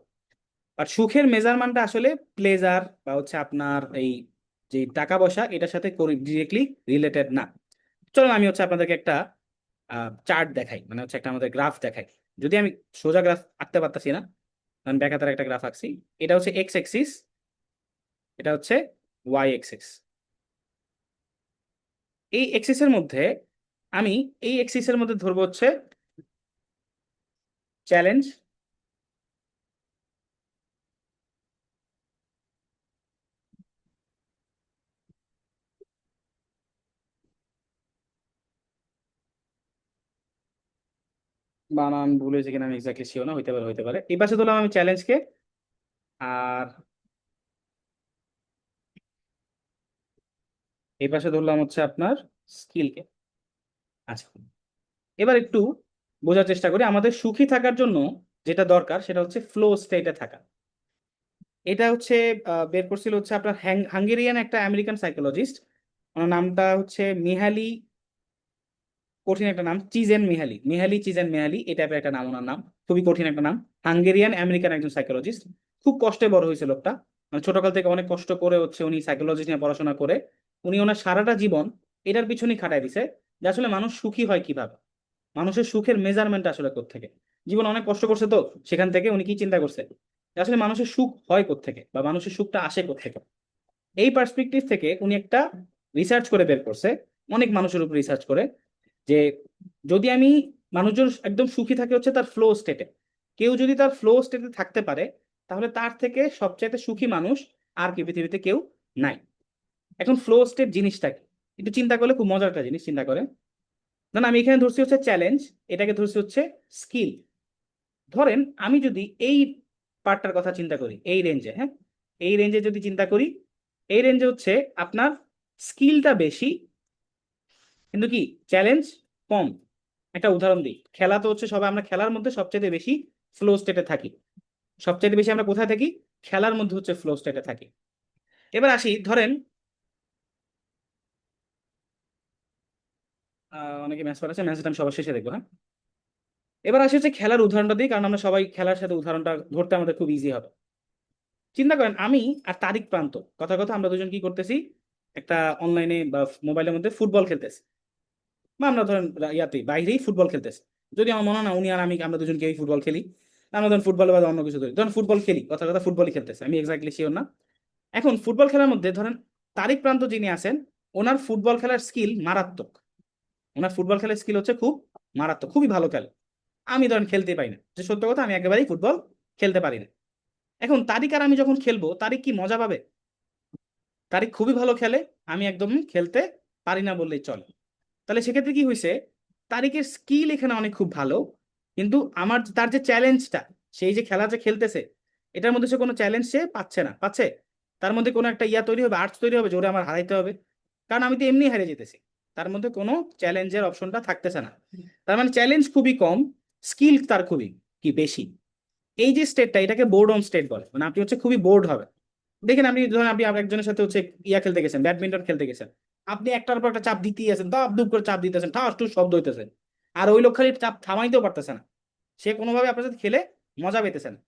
আর সুখের মেজারমেন্টটা আসলে প্লেজার বা হচ্ছে আপনার এই যে টাকা পয়সা এটার সাথে ডিরেক্টলি রিলেটেড না। চলুন আমি হচ্ছে আপনাদেরকে একটা চার্ট দেখাই, মানে হচ্ছে একটা আমাদের গ্রাফ দেখাই। যদি আমি সোজা গ্রাফ আঁকতে পারতাছি না, আমি ব্যাকাতার একটা গ্রাফ আঁকছি। এটা হচ্ছে এক্স এক্সিস, এটা হচ্ছে ওয়াই এক্সিস। এই এক্সিসের মধ্যে আমি এই এক্সিসের মধ্যে ধরবো হচ্ছে চ্যালেঞ্জ, বানান ভুল হয়েছে কিনা আমি এক্স্যাক্টলি শিওর না, হইতে পারে হইতে পারে। এই পাশে ধরলাম আমি চ্যালেঞ্জকে, আর এই পাশে ধরলাম হচ্ছে আপনার স্কিলকে। আচ্ছা, এবার একটু বোঝার চেষ্টা করি, আমাদের সুখী থাকার জন্য যেটা দরকার সেটা হচ্ছে ফ্লো স্টেটে থাকা। এটা হচ্ছে বের করছিল হচ্ছে আপনার হাঙ্গেরিয়ান একটা আমেরিকান সাইকোলজিস্ট। ওনার নামটা হচ্ছে মিহালি, কঠিন একটা নাম, চিজেন মিহালি, মিহালি চিজেন মিহালি এই টাইপের একটা নাম ওনার নাম, খুবই কঠিন একটা নাম। হাঙ্গেরিয়ান আমেরিকান একজন সাইকোলজিস্ট, খুব কষ্টে বড় হয়েছে লোকটা। মানে ছোটকাল থেকে অনেক কষ্ট করে হচ্ছে উনি সাইকোলজি নিয়ে পড়াশোনা করে উনি ওনার সারাটা জীবন এটার পিছনেই খাটাই দিছে যে আসলে মানুষ সুখী হয় কিভাবে, মানুষের সুখের মেজারমেন্ট আসলে কোত্থেকে। জীবন অনেক কষ্ট করছে তো, সেখান থেকে উনি কি চিন্তা করছে যে আসলে মানুষের সুখ হয় কোত্থেকে বা মানুষের সুখটা আসে কোত্থেকে। এই পার্সপেক্টিভ থেকে উনি একটা রিসার্চ করে বের করছে, অনেক মানুষের উপর রিসার্চ করে, যে যদি আমি, মানুষজন একদম সুখী থাকে হচ্ছে তার ফ্লো স্টেটে। কেউ যদি তার ফ্লো স্টেটে থাকতে পারে, তাহলে তার থেকে সবচাইতে সুখী মানুষ আর কি পৃথিবীতে কেউ নাই। এখন ফ্লো স্টেট জিনিসটা কি, একটু চিন্তা করলে খুব মজার একটা জিনিস, চিন্তা করেন। না না, আমি এখানে ধরছি হচ্ছে চ্যালেঞ্জ, এটাকে ধরছি হচ্ছে স্কিল। ধরেন আমি যদি এই পার্টটার কথা চিন্তা করি, এই রেঞ্জে, হ্যাঁ, এই রেঞ্জে যদি চিন্তা করি, এই রেঞ্জে হচ্ছে আপনার স্কিলটা বেশি কিন্তু কি চ্যালেঞ্জ কম। একটা উদাহরণ দিই, খেলা তো হচ্ছে সবাই, আমরা খেলার মধ্যে সবচেয়ে বেশি ফ্লো স্টেটে থাকি। সবচেয়ে বেশি আমরা কোথায় থাকি, খেলার মধ্যে হচ্ছে ফ্লো স্টেটে থাকি। এবার আসি ধরেন অনেকে ম্যাচ পড়াচ্ছে, ম্যাচটা আমি সবার শেষে দেখবো, হ্যাঁ। এবার আসি হচ্ছে খেলার উদাহরণটা দিই, কারণ আমরা সবাই খেলার সাথে উদাহরণটা ধরতে আমাদের খুব ইজি হবে। চিন্তা করেন আমি আর তারিক প্রান্ত, কথা কথা আমরা দুজন কি করতেছি, একটা অনলাইনে বা মোবাইলের মধ্যে ফুটবল খেলতেছি, বা আমরা ধরেন ইয়াতে বাইরেই ফুটবল খেলতেছি। যদি আমার মনে হয় না উনি আর আমি আমরা দুজন কেউই ফুটবল খেলি, আমরা ধরেন ফুটবল বা অন্য কিছু করি, ধরেন ফুটবল খেলি, কথা কথা ফুটবলই খেলতেছে, আমি এক্স্যাক্টলি শিওর না। এখন ফুটবল খেলার মধ্যে ধরেন তারিক প্রান্ত যিনি আছেন, ওনার ফুটবল খেলার স্কিল মারাত্মক। ওনার ফুটবল খেলার স্কিল হচ্ছে খুব মারাত্মক, খুবই ভালো খেলে। আমি ধরেন খেলতে পারি না, যে সত্য কথা, আমি একেবারেই ফুটবল খেলতে পারি না। এখন তারিক আর আমি যখন খেলবো, তারিক কি মজা পাবে? তারিক খুবই ভালো খেলে, আমি একদম খেলতে পারি না বললেই চলে। তাহলে সেক্ষেত্রে কি হয়েছে, তারিকের স্কিল এখানে অনেক খুব ভালো, কিন্তু আমার তার যে চ্যালেঞ্জটা, সেই যে খেলা যে খেলতেছে, এটার মধ্যে সে কোনো চ্যালেঞ্জ সে পাচ্ছে না। পাচ্ছে তার মধ্যে কোনো একটা তৈরি হবে, আর্টস তৈরি হবে, জোরে আমার হারাইতে হবে, কারণ আমি তো এমনি হেরে যেতেছি। তার মধ্যে কোনো চ্যালেঞ্জের অপশনটা থাকতেছে না। তার মানে চ্যালেঞ্জ খুবই কম, স্কিল তার খুবই কি বেশি। এই যে স্টেটটা, এটাকে বোর্ডম স্টেট বলে। মানে আপনি হচ্ছে খুবই বোর্ড হবে। দেখেন, আপনি ধরেন আপনি একজনের সাথে হচ্ছে খেলতে গেছেন, ব্যাডমিন্টন খেলতে গেছেন, আপনি একটার পর একটা চাপ দিতেই আছেন, দাব দুব করে চাপ দিতেছেন, ঠাস টুস শব্দ হইতেছে, আর ওই লোক খালি চাপ থামাইতেও পারতেছে না। সে কোনোভাবে আপনার সাথে খেলে মজা পেতেছে না।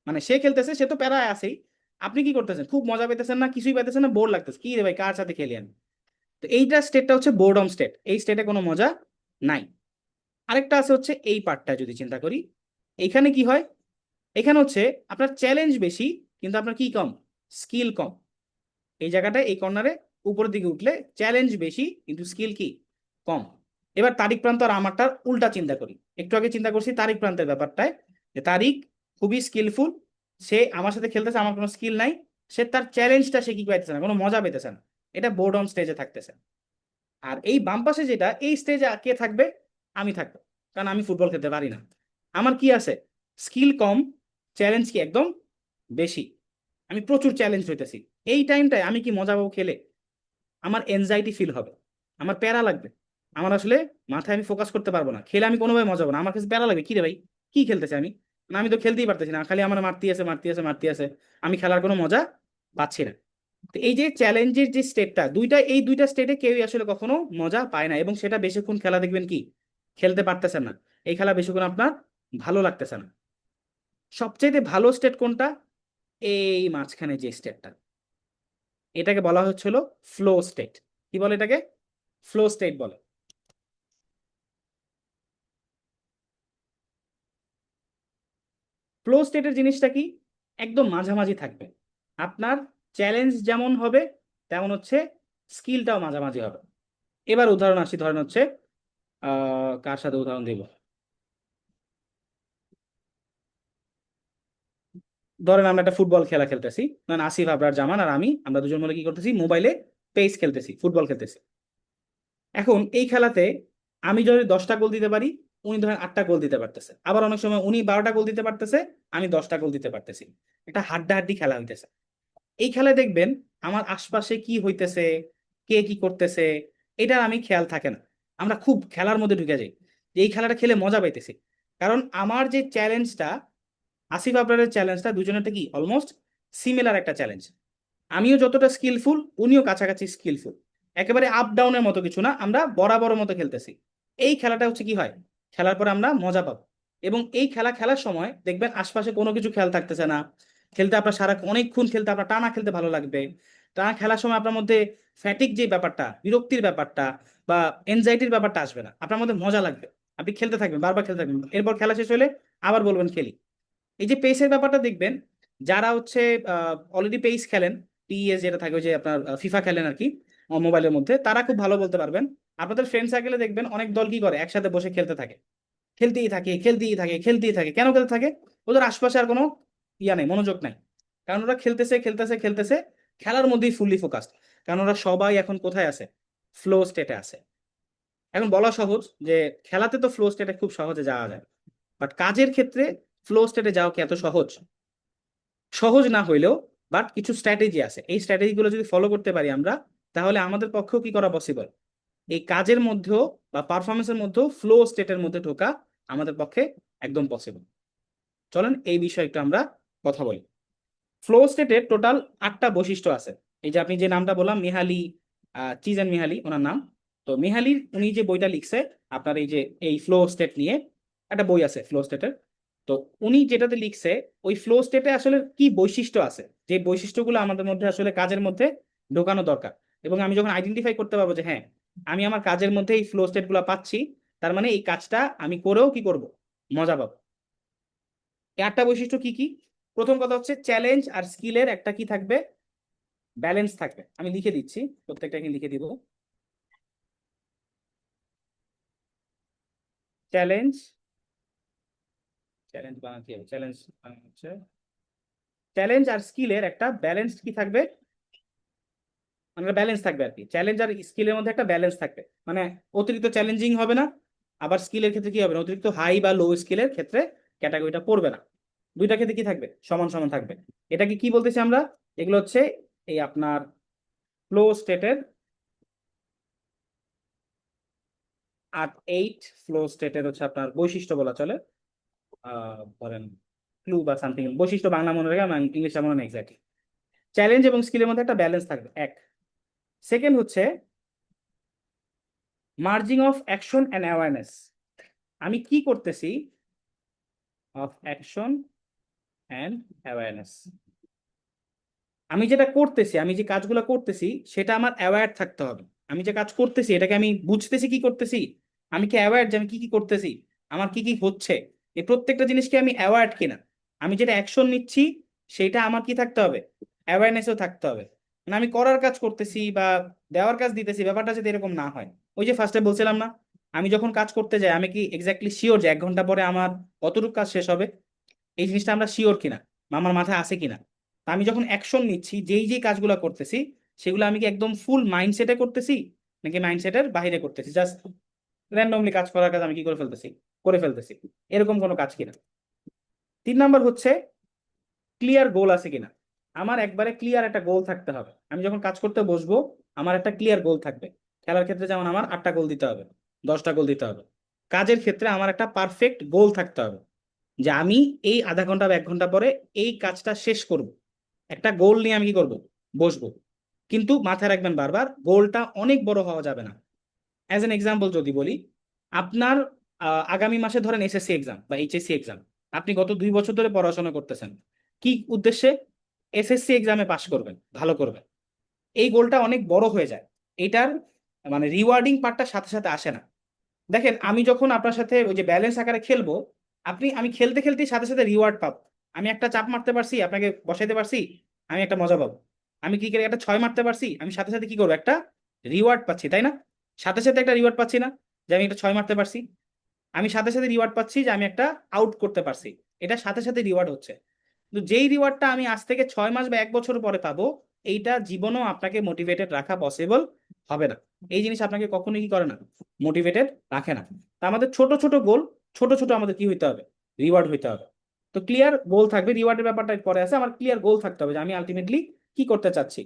মানে সে খেলতেছে, সে তো প্যারায় আছেই, আপনি কি করতেছেন, খুব মজা পেতেছেন না, কিছুই পাইতেছেন না, বোর লাগতেছে, কি রে ভাই কার সাথে খেলি আমি। তো এইটা স্টেটটা হচ্ছে বোর্ডম স্টেট, এই স্টেটে কোনো মজা নাই। আরেকটা আছে হচ্ছে এই পার্টটা যদি চিন্তা করি, এইখানে কি হয়, এখানে হচ্ছে আপনার চ্যালেঞ্জ বেশি, কিন্তু আপনার কি কম, স্কিল কম। এই জায়গাটায় এই কর্নারে উপরের দিকে উঠলে চ্যালেঞ্জ বেশি, কিন্তু স্কিল কি কম। এবার তারিক প্রান্ত আর আমারটার উল্টা চিন্তা করি। একটু আগে চিন্তা করছি তারিক প্রান্তের ব্যাপারটায়, যে তারিক খুবই স্কিলফুল, সে আমার সাথে খেলতেছে, আমার কোনো স্কিল নাই, সে তার চ্যালেঞ্জটা সে কি পাইতেছে না, কোনো মজা পেতেছে না, এটা বোর্ডম স্টেজে থাকতেছে। আর এই বাম পাশে যেটা, এই স্টেজে কে থাকবে, আমি থাকবো, কারণ আমি ফুটবল খেলতে পারি না। আমার কি আছে, স্কিল কম, চ্যালেঞ্জ কি একদম বেশি, আমি প্রচুর চ্যালেঞ্জ হইতেছি। এই টাইমটায় আমি কি মজা পাবো খেলে, আমার এনজাইটি ফিল হবে, আমার প্যারা লাগবে, আমার আসলে মাথায় আমি ফোকাস করতে পারবো না, খেলে আমি কোনোভাবে মজা পাবো না, আমার কাছে প্যারা লাগবে, কি রে ভাই কি খেলতেছে আমি, না আমি তো খেলতেই পারতেছি না, খালি আমার মারতে আছে মারতে আছে মারতে আছে, আমি খেলার কোনো মজা পাচ্ছি না। তো এই যে চ্যালেঞ্জের যে স্টেটটা, এই দুইটা স্টেটে কেউই আসলে কখনো মজা পায় না, এবং সেটা বেশিক্ষণ খেলা দেখবেন কি খেলতে পারতেছেন না, এই খেলা বেশিক্ষণ আপনার ভালো লাগতেছে না। সবচেয়ে ভালো স্টেট কোনটা, এই মাঝখানে যে স্টেটটা, এটাকে বলা হচ্ছিল ফ্লো স্টেট। কি বলে এটাকে, ফ্লো স্টেট বলে। ফ্লো স্টেটের জিনিসটা কি, একদম মাঝামাঝি থাকবে। আপনার চ্যালেঞ্জ যেমন হবে, তেমন হচ্ছে স্কিলটাও মাঝামাঝি হবে। এবার উদাহরণ আসি, ধরেন হচ্ছে কার সাথে উদাহরণ দিব, ধরেন আমরা একটা ফুটবল খেলা খেলতেছি, ধরেন আসিফ আবরার জামান আর আমি, আমরা দুজন মিলে কি করতেছি, মোবাইলে পেস খেলতেছি, ফুটবল খেলতেছি। এখন এই খেলাতে আমি যদি 10টা গোল দিতে পারি, উনি ধরেন 8টা গোল দিতে পারতেছে, আবার অনেক সময় উনি 12টা গোল দিতে পারতেছে, আমি 10টা গোল দিতে পারতেছি। এটা হাড্ডাহাড্ডি খেলা হইতেছে। এই খেলায় দেখবেন আমার আশপাশে কি হইতেছে, কে কি করতেছে, এটা আমি খেয়াল থাকে না, আমরা খুব খেলার মধ্যে ঢুকে যাই, যে এই খেলাটা খেলে মজা পাইতেছি। কারণ আমার যে চ্যালেঞ্জটা, আসিফ আবরারের চ্যালেঞ্জটা, দুজনেরটা কি অলমোস্ট সিমিলার একটা চ্যালেঞ্জ। আমিও যতটা স্কিলফুল, উনিও কাছাকাছি স্কিলফুল, একেবারে আপ ডাউনের মতো কিছু না, আমরা বরাবর মতো খেলতেছি। এই খেলাটা হচ্ছে কি হয়, খেলার পর আমরা মজা পাবো। এবং এই খেলা খেলার সময় দেখবেন আশপাশে কোনো কিছু খেয়াল থাকতেছে না, খেলতে আপনার সারা অনেকক্ষণ খেলতে, আপনার টানা খেলতে ভালো লাগবে। টানা খেলার সময় আপনার মধ্যে ফ্যাটিক যে ব্যাপারটা, বিরক্তির ব্যাপারটা বা এনজাইটির ব্যাপারটা আসবে না, আপনার মধ্যে মজা লাগবে, আপনি খেলতে থাকবেন, বারবার খেলতে থাকবেন, এরপর খেলা শেষ হলে আবার বলবেন খেলি। এই যে পেসের ব্যাপারটা দেখবেন, যারা হচ্ছে অলরেডি পেস খেলেন, পিএস যেটা থাকে, ওই যে আপনার ফিফা খেলেন আর কি মোবাইলের মধ্যে, তারা খুব ভালো বলতে পারবেন। আপনাদের ফ্রেন্ড সার্কেলে দেখবেন অনেক দল কি করে, একসাথে বসে খেলতে থাকে, খেলতেই থাকে খেলতেই থাকে খেলতেই থাকে, কেন খেলতে থাকে, ওদের আশপাশে আর কোনো নেই, মনোযোগ নাই, কারণ ওরা খেলতেছে খেলতেছে খেলতেছে, খেলার মধ্যেই ফুললি ফোকাসড, কারণ ওরা সবাই এখন কোথায় আছে, ফ্লো স্টেটে আছে। এখন বলা সহজ যে খেলাতে তো ফ্লো স্টেটে খুব সহজে যাওয়া যায়, বাট কাজের ক্ষেত্রে ফ্লো স্টেটে যাওয়া কি এত সহজ, সহজ না হইলেও, বাট কিছু স্ট্র্যাটেজি আছে, এই স্ট্র্যাটেজিগুলো যদি ফলো করতে পারি আমরা, তাহলে আমাদের পক্ষেও কি করা পসিবল, এই কাজের মধ্যেও বা পারফরমেন্সের মধ্যেও ফ্লো স্টেটের মধ্যে ঢোকা আমাদের পক্ষে একদম পসিবল। চলেন এই বিষয়ে একটু আমরা কথা বলি। ফ্লো স্টেটের টোটাল 8টা বৈশিষ্ট্য আছে। এই যে আপনি যে নামটা বললাম, মিহালি, চিজ অ্যান্ড মিহালি ওনার নাম। তো মিহালির উনি যে বইটা লিখছে আপনার এই যে এই ফ্লো স্টেট নিয়ে, একটা বই আছে ফ্লো স্টেটের। তো উনি যেটাতে লিখছে, ওই ফ্লো স্টেটে আসলে কি বৈশিষ্ট্য আছে, যে বৈশিষ্ট্যগুলো আমাদের মধ্যে আসলে কাজের মধ্যে ঢোকানো দরকার, এবং আমি যখন আইডেন্টিফাই করতে পারবো যে হ্যাঁ, আমি আমার কাজের মধ্যে এই ফ্লো স্টেট গুলো পাচ্ছি, তার মানে এই কাজটা আমি করেও কি করব, মজা পাবো। এই 8টা বৈশিষ্ট্য কি কি, প্রথম কথা হচ্ছে চ্যালেঞ্জ আর স্কিলের একটা কি থাকবে, ব্যালেন্স থাকবে। আমি লিখে দিচ্ছি, প্রত্যেকটাকে লিখে দিব। চ্যালেঞ্জ, চ্যালেঞ্জ বানাতে কি হবে, চ্যালেঞ্জ হচ্ছে চ্যালেঞ্জ আর স্কিলের একটা ব্যালেন্স কি থাকবে, মানে ব্যালেন্স থাকবে আর কি। চ্যালেঞ্জ আর স্কিলের মধ্যে একটা ব্যালেন্স থাকবে, মানে অতিরিক্ত চ্যালেঞ্জিং হবে না, আবার স্কিলের ক্ষেত্রে কি হবে না, অতিরিক্ত হাই বা লো স্কিলের ক্ষেত্রে ক্যাটাগরিটা পড়বে না। দুইটা ক্ষেত্রে কি থাকবে, সমান সমান থাকবে। এটাকে কি বলতেছি আমরা, এগুলো হচ্ছে এই আপনার ফ্লো স্টেটের, আর 8 ফ্লো স্টেটের হচ্ছে আপনার বৈশিষ্ট্য বলা চলে। ধরেন ক্লু বা সামথিং, বৈশিষ্ট্য বাংলা মনে রেখে, আমার ইংলিশটা মনে নেই এক্স্যাক্টলি। চ্যালেঞ্জ এবং স্কিলের মধ্যে একটা ব্যালেন্স থাকবে, এক। সেকেন্ড হচ্ছে merging of action and awareness. আমি কি করতেছি, অফ অ্যাকশন অ্যান্ড অ্যাওয়ারনেস, আমি যেটা করতেছি, আমি যে কাজগুলো করতেছি সেটা আমার অ্যাওয়্যার থাকতে হবে। আমি যে কাজ করতেছি এটাকে আমি বুঝতেছি কি করতেছি, আমি কি অ্যাওয়্যার যে আমি কি কি করতেছি, আমার কি কি হচ্ছে, এই প্রত্যেকটা জিনিসকে আমি অ্যাওয়্যার কিনা, আমি যেটা অ্যাকশন নিচ্ছি সেটা আমার কি থাকতে হবে, অ্যাওয়ারনেসও থাকতে হবে। মানে আমি করার কাজ করতেছি বা দেওয়ার কাজ দিতেছি, ব্যাপারটা যাতে এরকম না হয়। ওই যে ফার্স্টে বলছিলাম না, আমি যখন কাজ করতে যাই আমি কি এক্স্যাক্টলি শিওর যে 1 ঘন্টা পরে আমার কতটুকু কাজ শেষ হবে, এই জিনিসটা আমরা শিওর কিনা বা আমার মাথায় আছে কিনা। তা আমি যখন অ্যাকশন নিচ্ছি, যেই যেই কাজগুলো করতেছি সেগুলো আমি কি একদম ফুল মাইন্ডসেটে করতেছি, নাকি মাইন্ডসেটের বাইরে করতেছি, জাস্ট র্যান্ডমলি কাজ করার কাজ আমি কি করে ফেলতেছি, করে ফেলতেছি, এরকম কোনো কাজ কিনা। 3 নাম্বার হচ্ছে ক্লিয়ার গোল আছে কিনা। আমার একবারে ক্লিয়ার একটা গোল থাকতে হবে, আমি যখন কাজ করতে বসবো আমার একটা ক্লিয়ার গোল থাকবে। খেলার ক্ষেত্রে যেমন আমার 8টা গোল দিতে হবে, 10টা গোল দিতে হবে, কাজের ক্ষেত্রে আমার একটা পারফেক্ট গোল থাকতে হবে, যে আমি এই আধা ঘন্টা বা 1 ঘন্টা পরে এই কাজটা শেষ করব। একটা গোল নিয়ে আমি কি করব, বসবো। কিন্তু মাথায় রাখবেন বারবার, গোলটা অনেক বড় হওয়া যাবে না। অ্যাজ এন এক্সাম্পল যদি বলি, আপনার আগামী মাসে ধরেন এসএসসি এক্সাম বা এইচএসসি এক্সাম, আপনি গত 2 বছর ধরে পড়াশোনা করতেছেন, কি উদ্দেশ্যে, এসএসসি এক্সামে পাশ করবেন, ভালো করবেন। এই গোলটা অনেক বড় হয়ে যায়, এটার মানে রিওয়ার্ডিং পার্টটা সাথে সাথে আসে না। দেখেন আমি যখন আপনার সাথে ওই যে ব্যালেন্স আকারে খেলবো, আমি খেলতে খেলতে সাথে সাথে রিওয়ার্ড পাবো। আমি একটা চাপ মারতে পারছি, আপনাকে বসাইতে পারছি, আমি একটা মজা পাবো। আমি ক্রিকেটে একটা 6 মারতে পারছি, আমি সাথে সাথে কি করবো, একটা রিওয়ার্ড পাচ্ছি, তাই না? সাথে সাথে একটা রিওয়ার্ড পাচ্ছি না, যে আমি একটা 6 মারতে পারছি। আমি সাথে সাথে রিওয়ার্ড পাচ্ছি যে আমি একটা আউট করতে পারছি, এটা সাথে সাথে রিওয়ার্ড হচ্ছে। কিন্তু যেই রিওয়ার্ডটা আমি আজ থেকে 6 মাস বা 1 বছর পরে পাবো, এইটা জীবনেও আপনাকে মোটিভেটেড রাখা পসিবল হবে না। এই জিনিস আপনাকে কখনোই কি করে না, মোটিভেটেড রাখে না। তা আমাদের ছোট ছোট গোল, ছোট ছোট আমাদের কি হইতে হবে, রিওয়ার্ড হইতে হবে। তো ক্লিয়ার গোল থাকবে, রিওয়ার্ডের ব্যাপারটা পরে আছে, আমার ক্লিয়ার গোল থাকতে হবে যে আমি আলটিমেটলি কি করতে চাচ্ছি।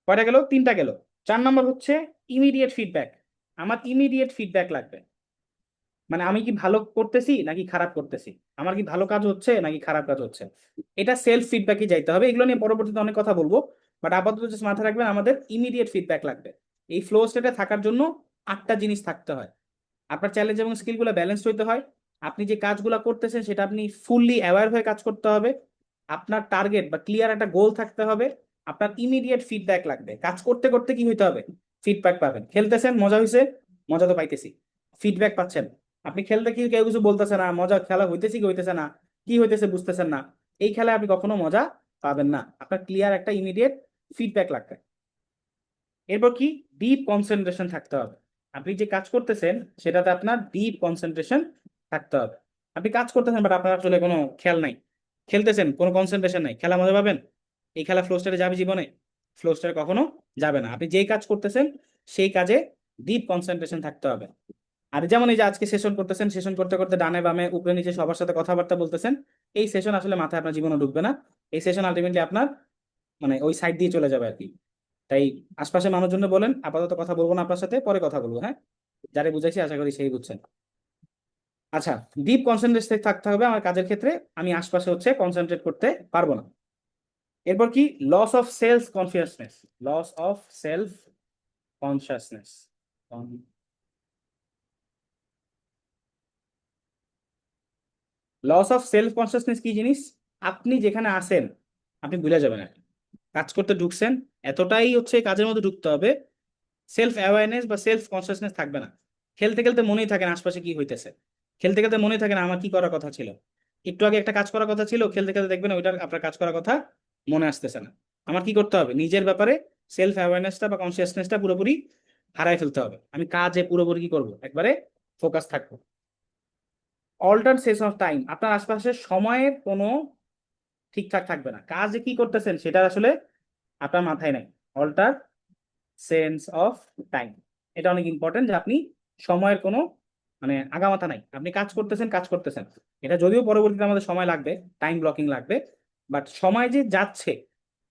কয়টা গেল, 3টা গেল। 4 নম্বর হচ্ছে ইমিডিয়েট ফিডব্যাক। আমার ইমিডিয়েট ফিডব্যাক লাগবে, মানে আমি কি ভালো করতেছি নাকি খারাপ করতেছি, আমার কি ভালো কাজ হচ্ছে নাকি খারাপ কাজ হচ্ছে, এটা সেলফ ফিডব্যাকে যাইতে হবে। এগুলো নিয়ে পরবর্তীতে অনেক কথা বলবো, বাট আপাতত জাস্ট মাথায় রাখবেন আমাদের ইমিডিয়েট ফিডব্যাক লাগবে। এই ফ্লো স্টেটে থাকার জন্য 8টা জিনিস থাকতে হয়। আপনার চ্যালেঞ্জ এবং স্কিলগুলো ব্যালেন্স হইতে হয়, আপনি যে কাজগুলো করতেছেন সেটা আপনি ফুললি অ্যাওয়্যার হয়ে কাজ করতে হবে, আপনার টার্গেট বা ক্লিয়ার একটা গোল থাকতে হবে, আপনার ইমিডিয়েট ফিডব্যাক লাগবে। কাজ করতে করতে কি হইতে হবে, ফিডব্যাক পাবেন। খেলতেছেন, মজা হয়েছে, মজা তো পাইতেছি, ফিডব্যাক পাচ্ছেন। আপনি খেলতে কি কেউ কিছু বলতেছে না, মজা খেলা হইতেছে কি হইতেছে না, কি হইতেছে বুঝতেছেন না, এই খেলায় আপনি কখনো মজা পাবেন না। আপনার ক্লিয়ার একটা ইমিডিয়েট ফিডব্যাক লাগবে। এরপর কি, ডিপ কনসেন্ট্রেশন থাকতে হবে। আপনি যে কাজ করতেছেন সেটাতে আপনার ডিপ কনসেন্ট্রেশন থাকতে হবে। আপনি কাজ করতেছেন বাট আপনার আসলে কোনো খেয়াল নাই, খেলতেছেন কোনো কনসেন্ট্রেশন নাই, খেলা মজা পাবেন? এই খেলা ফ্লো স্টারে যাবে জীবনে? ফ্লো স্টারে কখনো যাবে না। আপনি যেই কাজ করতেছেন সেই কাজে ডিপ কনসেন্ট্রেশন থাকতে হবে। আর যেমন এই যে আজকে সেশন করতেছেন, সেশন করতে করতে ডানে বামে উপরে নিচে সবার সাথে কথাবার্তা বলতেছেন, এই সেশন আসলে মাথায় আপনার জীবনে ঢুকবে না। এই সেশন আলটিমেটলি আপনার মানে ওই সাইড দিয়ে চলে যাবে আর কি। তাই আশপাশে মানুষজন বলেন আপাতত কথা বলবো না আপনার সাথে, পরে কথা বলবো, হ্যাঁ? যারে বুঝাইছি আশা করি সেই বুঝছেন। আচ্ছা, ডিপ কনসেন্ট্রেট থাকতে হবে আমার কাজের ক্ষেত্রে, আমি আশপাশে হচ্ছে কনসেন্ট্রেট করতে পারবো না। এরপর কি, loss of self consciousness, loss of self consciousness. Loss of self consciousness কি জিনিস, আপনি যেখানে আছেন আপনি ভুলে যাবেন আর কি। কাজ করতে ঢুকছেন, এতটাই হচ্ছে কাজের মধ্যে ঢুকতে হবে, সেলফ অ্যাওয়ারনেস বা সেলফ কনসিয়াসনেস থাকবে না। খেলতে খেলতে মনেই থাকে না আশপাশে কি হইতেছে, খেলতে খেলতে মনেই থাকে না আমার কি করার কথা ছিল। একটু আগে একটা কাজ করার কথা ছিল, খেলতে খেলতে দেখবেন ওইটার আপনার কাজ করার কথা মনে আসতেছে না। আমার কি করতে হবে, নিজের ব্যাপারে সেলফ অ্যাওয়ারনেসটা বা কনসিয়াসনেসটা পুরোপুরি হারাই ফেলতে হবে। আমি কাজে পুরোপুরি কি করবো, একবারে ফোকাস থাকবো। অল্টার সেন্স অফ টাইম, আপনার আশপাশের সময়ের কোনো ঠিকঠাক থাকবে না, কাজে কি করতেছেন সেটা আসলে আপনার মাথায় নাই। অল্টার সেন্স অফ টাইম, এটা অনেক ইম্পর্টেন্ট, যে আপনি সময়ের কোনো মানে আগামাথা নাই, আপনি কাজ করতেছেন কাজ করতেছেন। এটা যদিও পরবর্তীতে আমাদের সময় লাগবে, টাইম ব্লকিং লাগবে, বাট সময় যে যাচ্ছে,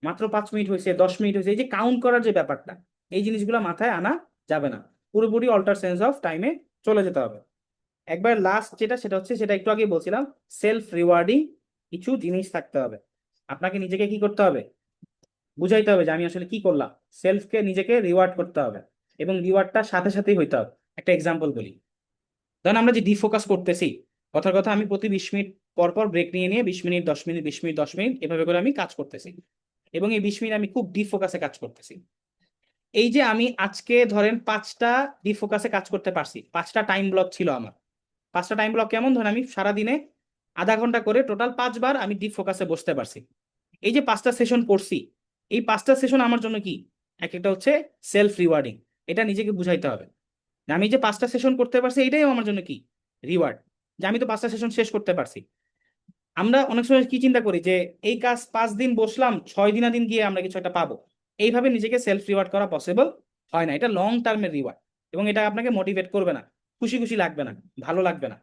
মাত্র 5 মিনিট হয়েছে, 10 মিনিট হয়েছে, এই যে কাউন্ট করার যে ব্যাপারটা, এই জিনিসগুলো মাথায় আনা যাবে না। পুরোপুরি অল্টার সেন্স অফ টাইমে চলে যেতে হবে। একবার লাস্ট যেটা, সেটা হচ্ছে, সেটা একটু আগে বলছিলাম, সেলফ রিওয়ার্ডিং কিছু জিনিস থাকতে হবে। আপনাকে নিজেকে কি করতে হবে, বুঝাইতে হবে যে আমি আসলে কি করলাম। সেলফকে নিজেকে রিওয়ার্ড করতে হবে, এবং রিওয়ার্ডটা সাথে সাথেই হইতে হবে। একটা এক্সাম্পল বলি, ধরেন আমরা যে ডিফোকাস করতেছি, কথার কথা আমি প্রতি 20 মিনিট পর পর ব্রেক নিয়ে নিয়ে 20 মিনিট 10 মিনিট 20 মিনিট 10 মিনিট এভাবে করে আমি কাজ করতেছি, এবং এই 20 মিনিট আমি খুব ডিফোকাসে কাজ করতেছি। এই যে আমি আজকে ধরেন 5টা ডিফোকাসে কাজ করতে পারছি, 5টা টাইম ব্লক ছিল আমার। 5টা টাইম ব্লক কেমন, ধরেন আমি সারাদিনে আধা ঘন্টা করে টোটাল 5 বার আমি ডিপ ফোকাসে বসতে পারছি। এই যে 5টা সেশন করছি, এই 5টা সেশন আমার জন্য কি, এক একটা হচ্ছে সেলফ রিওয়ার্ডিং। এটা নিজেকে বুঝাইতে হবে যে আমি যে 5টা সেশন করতে পারছি, এটাই আমার জন্য কি, রিওয়ার্ড, যে আমি তো 5টা সেশন শেষ করতে পারছি। আমরা অনেক সময় কি চিন্তা করি যে এই কাজ 5 দিন বসলাম, 6 দিন গিয়ে আমরা কিছু একটা পাবো। এইভাবে নিজেকে সেলফ রিওয়ার্ড করা পসিবল হয় না, এটা লং টার্মের রিওয়ার্ড, এবং এটা আপনাকে মোটিভেট করবে না, খুশি খুশি লাগবে না, ভালো লাগবে না।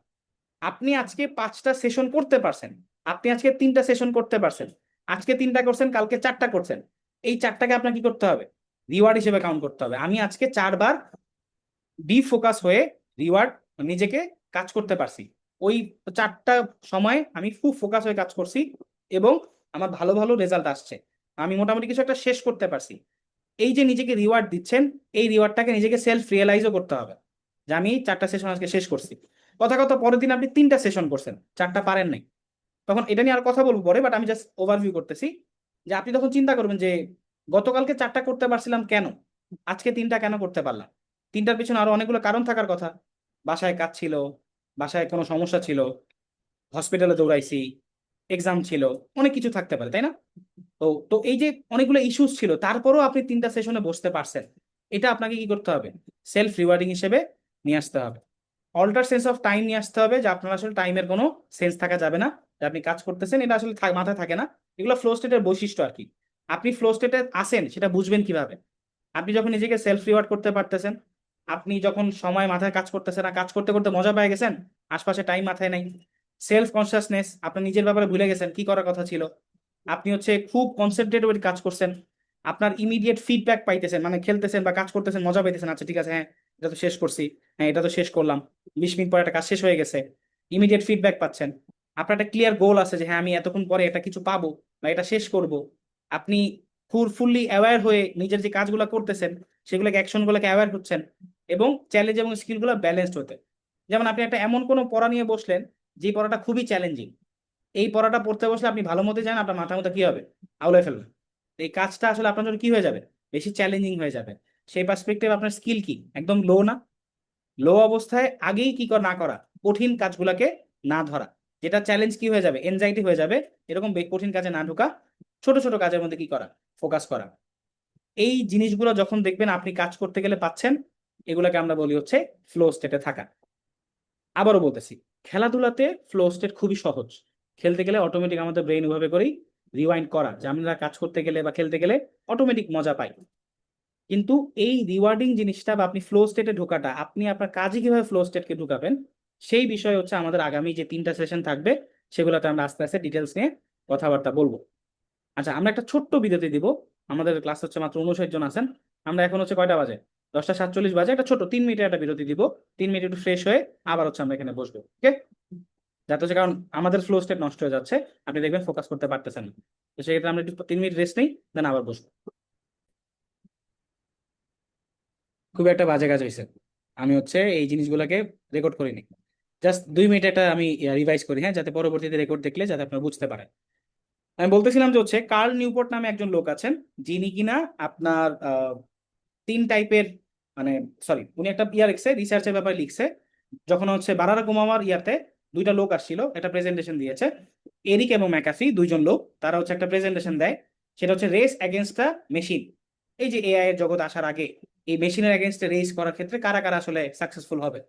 আপনি আজকে 5টা সেশন করতে পারছেন, আপনি আজকে 3টা সেশন করতে পারছেন, আজকে 3টা করছেন, কালকে 4টা করছেন, এই 4টাকে আপনার কি করতে হবে, রিওয়ার্ড হিসেবে কাউন্ট করতে হবে। আমি আজকে 4 বার ডিফোকাস হয়ে রিওয়ার্ড নিজেকে কাজ করতে পারছি, ওই 4টা সময় আমি খুব ফোকাস হয়ে কাজ করছি, এবং আমার ভালো ভালো রেজাল্ট আসছে, আমি মোটামুটি কিছু একটা শেষ করতে পারছি। এই যে নিজেকে রিওয়ার্ড দিচ্ছেন, এই রিওয়ার্ডটাকে নিজেকে সেলফ রিয়েলাইজও করতে হবে, যে আমি 4টা সেশন আজকে শেষ করছি। কথা কথা পরের দিন আপনি 3টা সেশন করছেন, 4টা পারেন নাই, তখন এটা নিয়ে আর কথা বলবো পরে, বাট আমি জাস্ট ওভারভিউ করতেছি, যে আপনি তখন চিন্তা করবেন যে গতকালকে 4টা করতে পারছিলাম কেন, আজকে 3টা কেন করতে পারলাম। 3টার পিছনে আরো অনেকগুলো কারণ থাকার কথা, বাসায় কাজ ছিল, বাসায় কোনো সমস্যা ছিল, হসপিটালে দৌড়াইছি, এক্সাম ছিল, অনেক কিছু থাকতে পারে, তাই না? তো তো এই যে অনেকগুলো ইস্যুস ছিল, তারপরেও আপনি 3টা সেশনে বসতে পারছেন, এটা আপনাকে কি করতে হবে, সেলফ রিওয়ার্ডিং হিসেবে নিয়ে আসতে হবে। অল্টার সেন্স অফ টাইম নিয়ে আসতে হবে, যে আপনার আসলে টাইমের কোনো সেন্স থাকা যাবে না, যে আপনি কাজ করতেছেন এটা আসলে মাথায় থাকে না। এগুলো ফ্লো স্টেটের বৈশিষ্ট্য আর কি। আপনি ফ্লো স্টেটে আসেন সেটা বুঝবেন কিভাবে, আপনি যখন নিজেকে সেলফ রিওয়ার্ড করতে পারতেছেন, আপনি যখন সময় মাথায় কাজ করতেছেন না, কাজ করতে করতে মজা পেয়ে গেছেন, আশপাশে টাইম মাথায় নাই, সেলফ কনসিয়াসনেস, আপনি নিজের ব্যাপারে ভুলে গেছেন কি করার কথা ছিল, আপনি হচ্ছে খুব কনসেন্ট্রেট করে কাজ করছেন, আপনার ইমিডিয়েট ফিডব্যাক পাইতেছেন, মানে খেলতেছেন বা কাজ করতেছেন মজা পাইতেছেন, আচ্ছা ঠিক আছে, হ্যাঁ এটা তো শেষ করছি, হ্যাঁ এটা তো শেষ করলাম, 20 মিনিট পরে একটা কাজ শেষ হয়ে গেছে, ইমিডিয়েট ফিডব্যাক পাচ্ছেন। আপনার একটা ক্লিয়ার গোল আছে যে হ্যাঁ আমি এতক্ষণ পরে এটা কিছু পাবো বা এটা শেষ করব। আপনি ফুললি অ্যাওয়্যার হয়ে নিজের যে কাজগুলো করতেছেন, সেগুলোকে অ্যাকশনগুলোকে অ্যাওয়্যার হচ্ছেন, এবং চ্যালেঞ্জ এবং স্কিলগুলো ব্যালেন্সড হতে। যেমন আপনি একটা এমন কোনো পড়া নিয়ে বসলেন, যে পড়াটা খুবই চ্যালেঞ্জিং, এই পড়াটা পড়তে বসলে আপনি ভালো মতো জানেন আপনার মাথা মতো কি হবে, আউলে ফেলবেন। এই কাজটা আসলে আপনার জন্য কি হয়ে যাবে, বেশি চ্যালেঞ্জিং হয়ে যাবে। সেই পার্সপেক্টিভ আপনার স্কিল কি একদম লো না, লো অবস্থায় আগেই কি না করা, কঠিন কাজগুলোকে না ধরা, যেটা চ্যালেঞ্জ কি হয়ে যাবে, এনজাইটি হয়ে যাবে, এরকম কঠিন কাজে না ঢোকা, ছোট ছোট কাজের মধ্যে কি করা, ফোকাস করা। এই জিনিসগুলো যখন দেখবেন আপনি কাজ করতে গেলে পাচ্ছেন, এগুলোকে আমরা বলি হচ্ছে ফ্লো স্টেটে থাকা। আবারও বলতেছি, খেলাধুলাতে ফ্লো স্টেট খুবই সহজ, খেলতে গেলে অটোমেটিক আমাদের ব্রেন ওভাবে করেই রিওয়াইন্ড করা, যে আমরা কাজ করতে গেলে বা খেলতে গেলে অটোমেটিক মজা পাই। কিন্তু এই রিওয়ার্ডিং জিনিসটা বা আপনি ফ্লো স্টেটে ঢোকাটা, আপনি আপনার কাজে কিভাবে ফ্লো স্টেটকে ঢুকাবেন, সেই বিষয়ে হচ্ছে আমাদের আগামী যে 3টা সেশন থাকবে, সেগুলোতে আমরা আস্তে আস্তে ডিটেলস নিয়ে কথাবার্তা বলবো। আচ্ছা, আমরা একটা ছোট্ট বিরতি দিব, আমাদের ক্লাস হচ্ছে মাত্র 59 জন আছেন, আমরা এখন হচ্ছে কয়টা বাজে, 10টা 47 বাজে, একটা ছোট 3 মিনিটের একটা বিরতি দিব। 3 মিনিট একটু ফ্রেশ হয়ে আবার হচ্ছে আমরা এখানে বসবো, ওকে? যাতে হচ্ছে, কারণ আমাদের ফ্লো স্টেট নষ্ট হয়ে যাচ্ছে, আপনি দেখবেন ফোকাস করতে পারতেছেন না। তো সেক্ষেত্রে আমরা একটু 3 মিনিট রেস্ট নিই, দেন আবার বসবো। খুব একটা বাজে কাজ হয়েছে, আমি হচ্ছে এই জিনিসগুলোকে রেকর্ড করিনি, জাস্ট 2 মিনিট একটা আমি রিভাইজ করি, হ্যাঁ, যাতে পরবর্তীতে রেকর্ড দেখলে যাতে আপনারা বুঝতে পারেন। আমি বলতেছিলাম যে হচ্ছে কার্ল নিউপোর্ট নামে একজন লোক আছেন, যিনি কিনা আপনার 3 টাইপের, মানে সরি, উনি একটা লিখছে, রিসার্চের ব্যাপারে লিখছে। যখন হচ্ছে বারাক ওবামার ইয়াতে 2টা লোক আসছিল, একটা প্রেজেন্টেশন দিয়েছে, এরিক এবং ম্যাকাফি, 2জন লোক, তারা হচ্ছে একটা প্রেজেন্টেশন দেয়। সেটা হচ্ছে রেস এগেনস্ট দ্য মেশিন। এই যে এআই এর জগৎ আসার আগে এই মেশিনের এগেনস্টে রেস করার ক্ষেত্রে কারা কারা আসলে সাকসেসফুল হবে,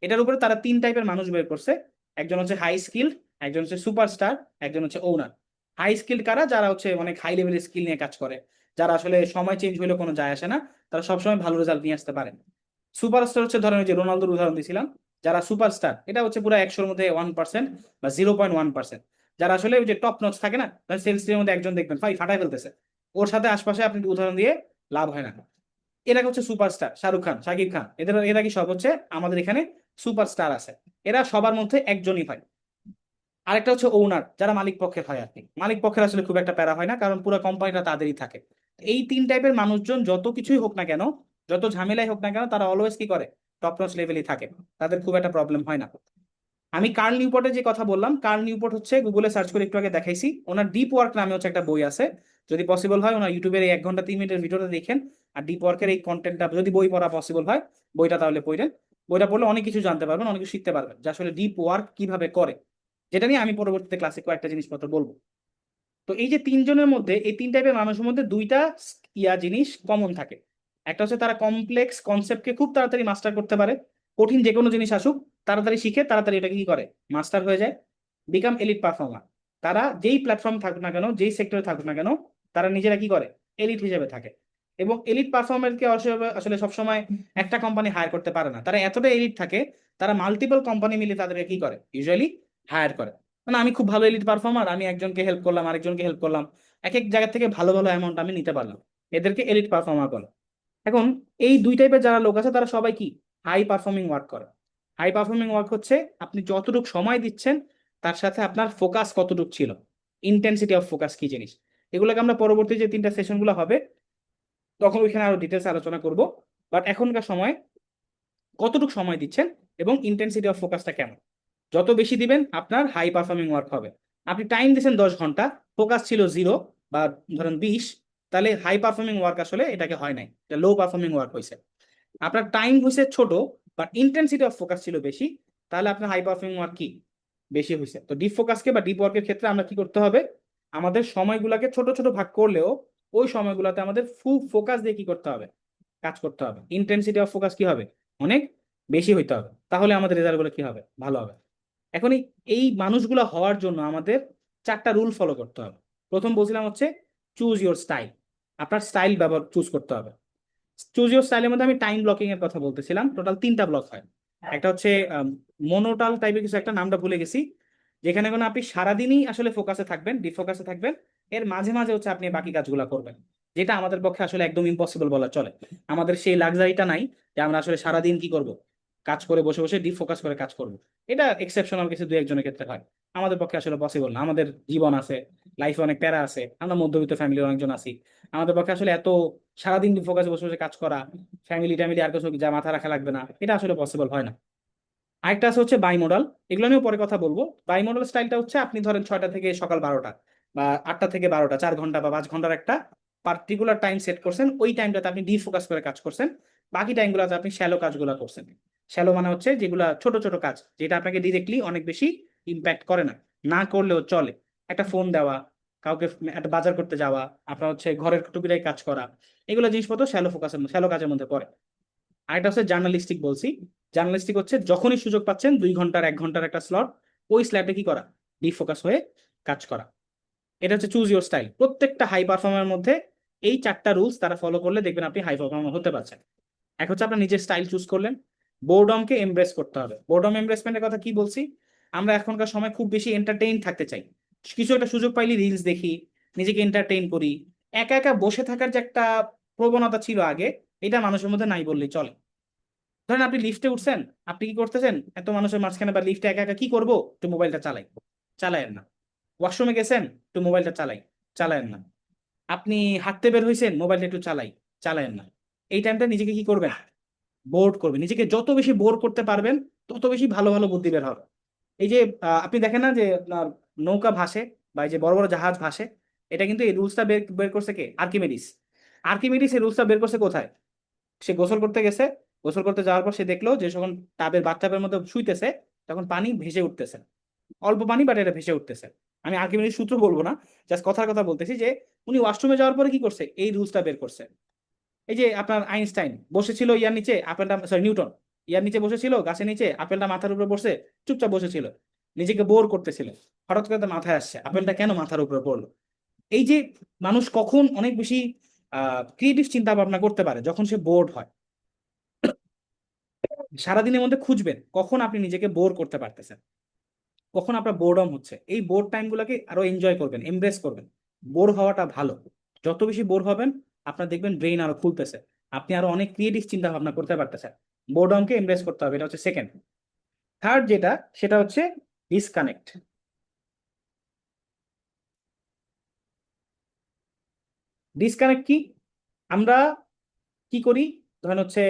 এটার উপরে তারা তিন টাইপের মানুষ বের করছে। একজন হচ্ছে হাই স্কিল্ড, একজন হচ্ছে সুপারস্টার, একজন হচ্ছে ওনার। হাই স্কিল্ড কারা? যারা হচ্ছে অনেক হাই লেভেলের স্কিল নিয়ে কাজ করে, যারা আসলে সময় চেঞ্জ হইলে কোনো যায় আসে না, তারা সবসময় ভালো রেজাল্ট নিয়ে আসতে পারে। সুপারস্টার হচ্ছে ধরেন ওই যে রোনালদোর উদাহরণ দিয়েছিলাম, যারা সুপারস্টার এটা হচ্ছে পুরো 100-র মধ্যে 1% বা 0.1%। যারা আসলে ওই যে টপ নচ থাকে না, সেলস এর মধ্যে একজন দেখবেন ভাই ফাটাই ফেলতেছে, ওর সাথে আশপাশে আপনি উদাহরণ দিয়ে লাভ হয় না। এরা হচ্ছে সুপারস্টার, শাহরুখ খান, শাকিব খান, এরা কি সব হচ্ছে আমাদের এখানে সুপারস্টার আছে। এরা সবার মধ্যে একজনই হয়। আরেকটা হচ্ছে ওনার, যারা মালিক পক্ষের হয় আর কি। মালিক পক্ষের আসলে খুব একটা প্যারা হয় না, কারণ পুরো কোম্পানিটা তাদেরই থাকে। এই তিন টাইপের মানুষজন যত কিছুই হোক না কেন, যত ঝামেলাই হোক না কেন, তারা অলওয়েজ কি করে? টপ নচ লেভেলই থাকে, তাদের খুব একটা প্রবলেম হয় না। আমি কার্ল নিউপোর্টের যে কথা বললাম, কার্ল নিউপোর্ট হচ্ছে গুগলে সার্চ করে একটু আগে দেখাইছি, ওনার ডিপ ওয়ার্ক নামে হচ্ছে একটা বই আছে। যদি পসিবল হয় ওনার ইউটিউবের এই 1 ঘন্টা 3 মিনিটের ভিডিওটা দেখেন, আর ডিপ ওয়ার্কের এই কন্টেন্টটা যদি বই পড়া পসিবল হয়, বইটা তাহলে পড়েন। বইটা পড়লে অনেক কিছু জানতে পারবেন, অনেক কিছু শিখতে পারবেন যে আসলে ডিপ ওয়ার্ক কিভাবে করে, যেটা নিয়ে আমি পরবর্তীতে ক্লাসে কয়েকটা জিনিসপত্র বলবো। তো এই যে তিনজনের মধ্যে, এই তিন টাইপের মানুষের মধ্যে দুইটা জিনিস কমন থাকে। একটা হচ্ছে তারা কমপ্লেক্স কনসেপ্টকে খুব তাড়াতাড়ি মাস্টার করতে পারে। কঠিন যে কোনো জিনিস আসুক তাড়াতাড়ি শিখে তাড়াতাড়ি এটাকে কি করে? মাস্টার হয়ে যায়, বিকাম এলিট পারফর্মার। তারা যেই প্ল্যাটফর্ম থাকুক না কেন, যেই সেক্টরে থাকুক না কেন, তারা নিজেরা কি করে? এলিট হিসেবে থাকে। এবং এলিট পারফর্মারকে আসলে আসলে সবসময় একটা কোম্পানি হায়ার করতে পারে না, তারা এতটা এলিট থাকে, তারা মাল্টিপল কোম্পানি মিলে তাদেরকে কি করে? ইউজুয়ালি হায়ার করে। মানে আমি খুব ভালো এলিট পারফর্মার, আমি একজনকে হেল্প করলাম, আরেকজনকে হেল্প করলাম, এক এক জায়গা থেকে ভালো ভালো অ্যামাউন্ট আমি নিতে পারলাম, এদেরকে এলিট পারফর্মার বলে। এখন এই দুই টাইপের যারা লোক আছে তারা সবাই কি? হাই পারফর্মিং ওয়ার্ক করে। হাই পারফর্মিং ওয়ার্ক হচ্ছে আপনি যতটুকু সময় দিচ্ছেন তার সাথে আপনার ফোকাস কতটুকু ছিল, ইন্টেন্সিটি অফ ফোকাস কি জিনিস, এগুলোকে আমরা পরবর্তী যে তিনটা সেশন গুলো হবে তখন ওইখানে আরো ডিটেলস আলোচনা করব। বাট এখনকার সময় কতটুকু সময় দিচ্ছেন এবং ইন্টেন্সিটি অফ ফোকাসটা কেমন, যত বেশি দিবেন আপনার হাই পারফর্মিং ওয়ার্ক হবে। আপনি টাইম দিয়েছেন 10 ঘন্টা, ফোকাস ছিল 0 বা ধরেন 20, তাহলে হাই পারফর্মিং ওয়ার্ক আসলে এটাকে হয় নাই, এটা লো পারফর্মিং ওয়ার্ক হয়েছে। আপনার টাইম হয়েছে ছোট বাট ইন্টেন্সিটি অফ ফোকাস ছিল বেশি, তাহলে আপনার হাই পারফর্মিং ওয়ার্ক কি? বেশি হয়েছে। তো ডিপ ফোকাসকে বা ডিপ ওয়ার্কের ক্ষেত্রে আমরা কি করতে হবে? আমাদের সময়গুলোকে ছোট ছোট ভাগ করলেও ওই সময়গুলোতে আমাদের ফুল ফোকাস দিয়ে কি করতে হবে? কাজ করতে হবে। ইন্টেন্সিটি অফ ফোকাস কি হবে? অনেক বেশি হইতে হবে, তাহলে আমাদের রেজাল্টগুলো কি হবে? ভালো হবে। এখন এই মানুষগুলো হওয়ার জন্য আমাদের 4টা রুল ফলো করতে হবে। প্রথম বলছিলাম হচ্ছে চুজ ইওর স্টাইল। আপনার স্টাইল ব্যবহার চুজ করতে হবে। চুজ ইওর স্টাইলের মধ্যে আমি টাইম ব্লকিং এর কথা বলতেছিলাম, টোটাল 3টা ব্লক হয়। একটা হচ্ছে মনোটাল টাইপের কিছু, একটা নামটা ভুলে গেছি, যেখানে কোনো আপনি সারাদিনই আসলে ফোকাসে থাকবেন, ডিফোকাসে থাকবেন, এর মাঝে মাঝে হচ্ছে আপনি বাকি কাজগুলো করবেন, যেটা আমাদের পক্ষে আসলে একদম ইম্পসিবল বলা চলে। আমাদের সেই লাক্সারিটা নাই যে আমরা আসলে সারাদিন কি করব? কাজ করে বসে বসে ডিফোকাস করে কাজ করব। এটা এক্সেপশনাল কিছু দু একজনের ক্ষেত্রে হয়, আমাদের পক্ষে আসলে পসিবল না। আমাদের জীবন আছে, লাইফে অনেক প্যারা আছে, আমরা মধ্যবিত্ত ফ্যামিলির অনেকজন আছি, আমাদের পক্ষে আসলে এত সারাদিন ফোকাসে বসে বসে কাজ করা, ফ্যামিলি ট্যামিলি আর কিছু যা মাথা রাখা লাগবে না, এটা আসলে পসিবল হয় না। আরেকটা আছে হচ্ছে বাই মডেল, এগুলো নিয়েও পরে কথা বলবো। বাই মডেল স্টাইলটা হচ্ছে আপনি ধরেন 6টা থেকে সকাল 12টা বা 8টা থেকে 12টা, 4 ঘন্টা বা 5 ঘন্টার একটা পার্টিকুলার টাইম সেট করছেন, ওই টাইমটাতে আপনি ডিফোকাস করে কাজ করছেন, বাকি টাইমগুলোতে আপনি শ্যালো কাজগুলো করছেন। শ্যালো মানে হচ্ছে যেগুলা ছোট ছোট কাজ, যেটা আপনাকে ডিরেক্টলি অনেক বেশি ইম্প্যাক্ট করে না, না করলেও চলে। একটা ফোন দেওয়া, কাউকে একটা বাজার করতে যাওয়া, আপনার হচ্ছে ঘরের টুকিটাই কাজ করা, এগুলো জিনিসপত্র শ্যালো কাজের মধ্যে পড়ে। আরেকটা হচ্ছে জার্নালিস্টিক বলছি। জার্নালিস্টিক হচ্ছে যখনই সুযোগ পাচ্ছেন 2 ঘন্টার 1 ঘন্টার একটা স্লট, ওই স্ল্যাটে কি করা? ডিফোকাস হয়ে কাজ করা। এটা হচ্ছে চুজ ইউর স্টাইল। প্রত্যেকটা হাই পারফর্মার মধ্যে এই 4টা রুলস তারা ফলো করলে দেখবেন আপনি হাই পারফর্মার হতে পারছেন। এক হচ্ছে আপনার নিজের স্টাইল চুজ করলেন, বোর্ডমকে এমব্রেস করতে হবে। বোর্ডম এমব্রেসমেন্টের কথা কি বলছি? আমরা এখনকার সময় খুব বেশি এন্টারটেইন থাকতে চাই, কিছু একটা সুযোগ পাইলে রিলস দেখি, নিজেকে এন্টারটেইন করি। একা একা বসে থাকার যে একটা প্রবণতা ছিল আগে, এটা মানুষের মধ্যে নাই বললেই চলে। ধরেন আপনি লিফটে উঠছেন, আপনি কি করতেছেন? এত মানুষের মাঝখানে বা লিফটে একা একা কি করবো? একটু মোবাইলটা চালাই, চালায়েন না। ওয়াশরুমে গেছেন, একটু মোবাইলটা চালাই, চালায়েন না। আপনি হাঁটতে বের হয়েছেন, মোবাইলটা একটু চালাই, চালায়েন না। এই টাইমটা নিজেকে কি করবেন? বোর করবেন। নিজেকে যত বেশি বোর করতে পারবেন তত বেশি ভালো ভালো বুদ্ধি বের হবে। এই যে আপনি দেখেন না যে আপনার নৌকা ভাসে বা এই যে বড় বড় জাহাজ ভাসে, এটা কিন্তু এই রুলসটা বের বের করছে কে? আর্কিমেডিস। আর্কিমেডিস এই রুলসটা বের করছে কোথায়? সে গোসল করতে গেছে, গোসল করতে যাওয়ার পর সে দেখলো যে যখন টাবের বাথটাবের মধ্যে শুইতেছে তখন পানি ভেসে উঠতেছে, অল্প পানি বাট এটা ভেসে উঠতেছে। আমি আর্কিমিডিস সূত্র বলবো না, জাস্ট কথার কথা বলতেছি যে উনি ওয়াশরুমে যাওয়ার পরে কি করছে, এই রুলসটা বের করছে। এই যে আপনার আইনস্টাইন বসেছিল ইয়ার নিচে, আপেলটা, সরি নিউটন ইয়ার নিচে বসেছিল গাছের নিচে, আপেলটা মাথার উপরে পড়ছে, চুপচাপ বসেছিল, নিজেকে বোর করতেছিল। হঠাৎ করে তার মাথায় আসছে আপেলটা কেন মাথার উপরে পড়লো। এই যে মানুষ কখন অনেক বেশি ক্রিয়েটিভ চিন্তা ভাবনা করতে পারে, যখন সে বোর্ড হয়। সারাদিনের মধ্যে খুঁজবেন কখন আপনি নিজেকে বোর করতে পারতেছেন, কখন আপনার বোরডম হচ্ছে। এই বোর টাইম গুলোকে আরো এনজয় করবেন, এমব্রেস করবেন। বোর হওয়াটা ভালো, যত বেশি বোর হবেন আপনার দেখবেন ব্রেইন আরো খুলতেছে, আপনি আরো অনেক ক্রিয়েটিভ চিন্তা ভাবনা করতে পারতেছেন। বোরডমকে এমব্রেস করতে হবে, এটা হচ্ছে সেকেন্ড। থার্ড যেটা, সেটা হচ্ছে ডিসকানেক্ট। ডিসকানেক্ট কি? আমরা কি করি, ধরেন হচ্ছে,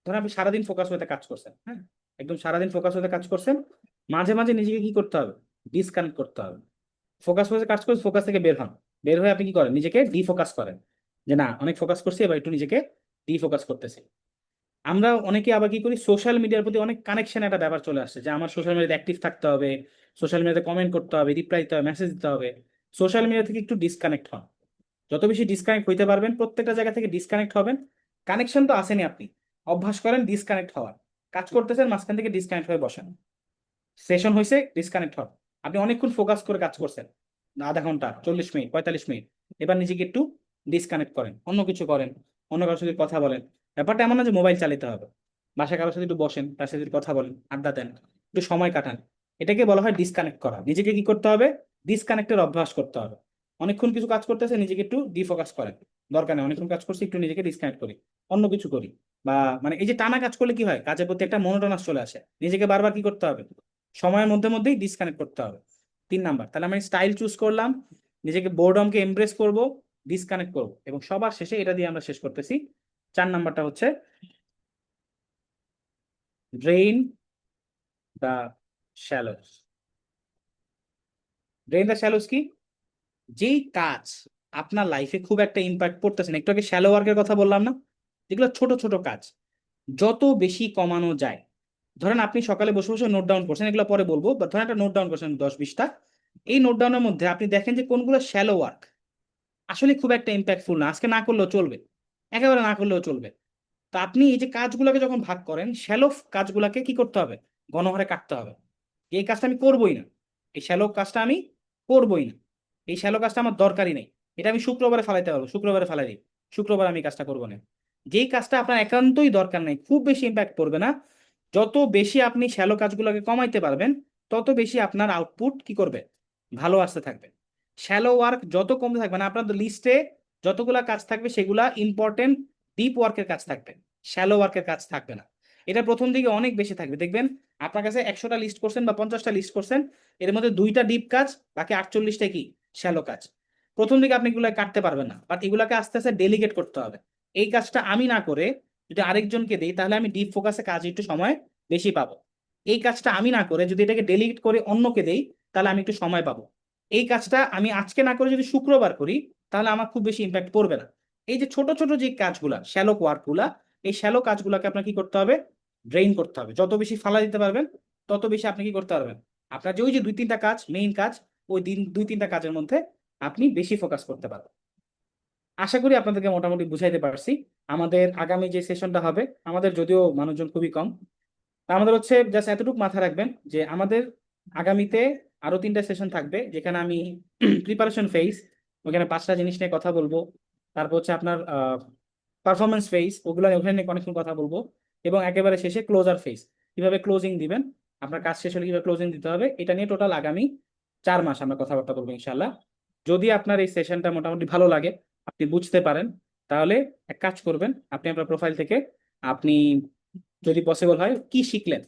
ধরেন আপনি সারাদিন ফোকাস হতে কাজ করছেন, হ্যাঁ, একদম সারাদিন ফোকাস হতে কাজ করছেন, মাঝে মাঝে নিজেকে কি করতে হবে, ডিসকানেক্ট করতে হবে। ফোকাস হতে কাজ করে ফোকাস থেকে বের হন, বের হয়ে আপনি কি করেন, নিজেকে ডিফোকাস করেন, যে না অনেক ফোকাস করছি, এবার একটু নিজেকে ডিফোকাস করতেছি। আমরা অনেকে আবার কি করি, সোশ্যাল মিডিয়ার প্রতি অনেক কানেকশন একটা ব্যাপার চলে আসছে, যে আমার সোশ্যাল মিডিয়াতে অ্যাক্টিভ থাকতে হবে, সোশ্যাল মিডিয়াতে কমেন্ট করতে হবে, রিপ্লাই দিতে হবে, মেসেজ দিতে হবে। সোশ্যাল মিডিয়া থেকে একটু ডিসকানেক্ট হন, যত বেশি ডিসকানেক্ট হইতে পারবেন, প্রত্যেকটা জায়গা থেকে ডিসকানেক্ট হবেন। কানেকশন তো আসেনি, আপনি অভ্যাস করেন ডিসকানেক্ট হওয়ার। কাজ করতেছেন, মাঝখান থেকে ডিসকানেক্ট হয়ে বসেন, সেশন হয়েছে ডিসকানেক্ট হন। আপনি অনেকক্ষণ ফোকাস করে কাজ করছেন, আধা ঘন্টা, 40 মিনিট, 45 মিনিট, এবার নিজেকে একটু ডিসকানেক্ট করেন, অন্য কিছু করেন, অন্য কারোর সাথে কথা বলেন। ব্যাপারটা এমন না যে মোবাইল চালাতে হবে, বাসায় কারোর সাথে একটু বসেন, তার সাথে একটু কথা বলেন, আড্ডা দেন, একটু সময় কাটান। এটাকে বলা হয় ডিসকানেক্ট করা। নিজেকে কি করতে হবে, ডিসকানেক্টের অভ্যাস করতে হবে। অনেকক্ষণ কিছু কাজ করতেছে, নিজেকে একটু ডিফোকাস করেন, দরকার নেই অনেকক্ষণ কাজ করছি, একটু নিজেকে ডিসকানেক্ট করি, অন্য কিছু করি। বা মানে এই যে টানা কাজ করলে কি হয়, কাজের প্রতি একটা মনোটোনাস চলে আসে, নিজেকে বারবার কি করতে হবে, সময়ের মধ্যে মধ্যেই ডিসকানেক্ট করতে হবে। 3 নাম্বার, তাহলে আমি স্টাইল চুজ করলাম, নিজেকে বোর্ডমকে এমব্রেস করব, ডিসকানেক্ট করব, এবং সবার শেষে এটা দিয়ে আমরা শেষ করতেছি। 4 নাম্বারটা হচ্ছে drain the shallows. Drain the shallows কি? যেই কাজ আপনার লাইফে খুব একটা ইম্প্যাক্ট পড়তেছে না, একটু আগে শ্যালো ওয়ার্কের কথা বললাম না, যেগুলো ছোট ছোট কাজ, যত বেশি কমানো যায়। ধরেন আপনি সকালে বসে বসে নোট ডাউন করছেন, এগুলো পরে বলবো, বা ধরেন একটা নোট ডাউন করছেন 10-20টা। এই নোট ডাউনের মধ্যে আপনি দেখেন যে কোনগুলো শ্যালো ওয়ার্ক, আসলে খুব একটা ইম্প্যাক্টফুল না, আজকে না করলেও চলবে, একেবারে না করলেও চলবে। তো আপনি এই যে কাজগুলোকে যখন ভাগ করেন, শ্যালো কাজগুলোকে কি করতে হবে, গণহারে কাটতে হবে। এই কাজটা আমি করবোই না, এই শ্যালো কাজটা আমি করবোই না, এই শ্যালো কাজটা আমার দরকারই নেই, এটা আমি শুক্রবারে ফেলাইতে পারবো, শুক্রবারে ফেলাই দিই, শুক্রবার আমি এই কাজটা করবো না। যেই কাজটা আপনার একান্তই দরকার নেই, খুব বেশি ইম্প্যাক্ট পড়বে না, যত বেশি আপনি শ্যালো কাজগুলোকে কমাইতে পারবেন, তত বেশি আপনার আউটপুট কি করবে, ভালো আসতে থাকবে। শ্যালো ওয়ার্ক যত কমতে থাকবে না, আপনার লিস্টে যতগুলা কাজ থাকবে সেগুলা ইম্পর্টেন্ট ডিপ ওয়ার্কের কাজ থাকবে, শ্যালো ওয়ার্কের কাজ থাকবে না। এটা প্রথম দিকে অনেক বেশি থাকবে, দেখবেন আপনার কাছে 100টা লিস্ট করছেন বা 50টা লিস্ট করছেন, এর মধ্যে 2টা ডিপ কাজ, বাকি 48টা কি, শ্যালো কাজ। প্রথম দিকে আপনি এগুলো কাটতে পারবেন না, বাট এগুলাকে আস্তে আস্তে ডেলিগেট করতে হবে। এই কাজটা আমি না করে যদি আরেকজনকে দিই, তাহলে আমি ডিপ ফোকাসে কাজে একটু সময় বেশি পাবো। এই কাজটা আমি না করে যদি এটাকে ডেলিগেট করে অন্যকে দেই, তাহলে আমি একটু সময় পাবো। এই কাজটা আমি আজকে না করে যদি শুক্রবার করি, তাহলে আমার খুব বেশি ইম্প্যাক্ট পড়বে না। এই যে ছোট ছোট যে কাজগুলা, শ্যালো ওয়ার্কগুলা, এই শ্যালো কাজগুলোকে আপনার কি করতে হবে, ড্রেইন করতে হবে। যত বেশি ফালা দিতে পারবেন, তত বেশি আপনি কি করতে পারবেন, আপনার যে ওই যে 2-3টা কাজ, মেইন কাজ, ওই 2-3টা কাজের মধ্যে আপনি বেশি ফোকাস করতে পারবেন। আশা করি আপনাদেরকে মোটামুটি বুঝাইতে পারছি। আমাদের আগামী যে সেশনটা হবে, আমাদের যদিও মানুষজন খুবই কম, তা আমাদের হচ্ছে জাস্ট এতটুকু মাথায় রাখবেন যে আমাদের আগামীতে আরো 3টা সেশন থাকবে, যেখানে আমি প্রিপারেশন ফেজ, ওখানে 5টা জিনিস নিয়ে কথা বলবো। তারপর হচ্ছে আপনার পারফরমেন্স ফেজ, ওগুলো ওখানে নিয়ে অনেকক্ষণ কথা বলবো। এবং একেবারে শেষে ক্লোজার ফেজ, কিভাবে ক্লোজিং দিবেন, আপনার কাজ শেষ হলে কিভাবে ক্লোজিং দিতে হবে, এটা নিয়ে টোটাল আগামী 4 মাস আমরা কথাবার্তা বলবো ইনশাল্লাহ। যদি আপনার এই সেশনটা মোটামুটি ভালো লাগে, আপনি বুঝতে পারেন, তাহলে এক কাজ করবেন, আপনি আপনার প্রোফাইল থেকে আপনি, যদি পসিবল হয়, কি শিখলেন,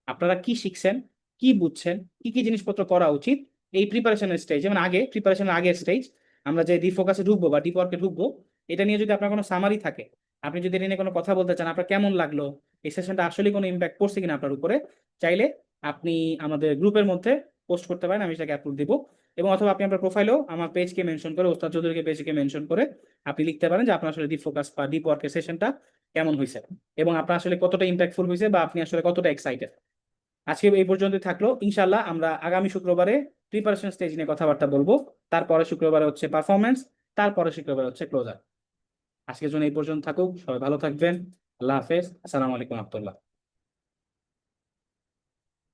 আপনারা কি শিখছেন, কি বুঝছেন, কি কি জিনিসপত্র করা উচিত এই প্রিপারেশনের স্টেজ, যেমন আগে প্রিপারেশনের আগের স্টেজ, আমরা যে ডিফোকাসে ঢুকবো বা ডিপ ওয়ার্কে ঢুকবো, এটা নিয়ে যদি আপনার কোনো সামারি থাকে, আপনি যদি এটা নিয়ে কোনো কথা বলতে চান, আপনার কেমন লাগলো, এই সেশনটা আসলে কোনো ইম্প্যাক্ট পড়ছে কিনা আপনার উপরে, চাইলে আপনি আমাদের গ্রুপের মধ্যে পোস্ট করতে পারেন, আমি সেটাকে অ্যাপ্রুভ দিব। এবং অথবা আপনি আপনার প্রোফাইলেও আমার পেজকে মেনশন করে, ওস্তাদ চৌধুরীকে পেজকে মেনশন করে আপনি লিখতে পারেন যে আপনার আসলে ডিপ ফোকাস বা ডিপ ওয়ার্কের সেশনটা কেমন হয়েছে, এবং আপনার আসলে কতটা ইম্প্যাক্টফুল হয়েছে, বা আপনি আসলে কতটা এক্সাইটেড। আজকে এই পর্যন্ত থাকলো, ইনশাল্লাহ আমরা আগামী শুক্রবারে প্রিপারেশন স্টেজ নিয়ে কথাবার্তা বলবো। তারপরে শুক্রবারে হচ্ছে পারফরমেন্স, তারপরে শুক্রবারে হচ্ছে ক্লোজার। আজকের জন্য এই পর্যন্ত থাকুক, সবাই ভালো থাকবেন। আল্লাহ হাফেজ, আসসালামু আলাইকুম রহমতুল্লাহ।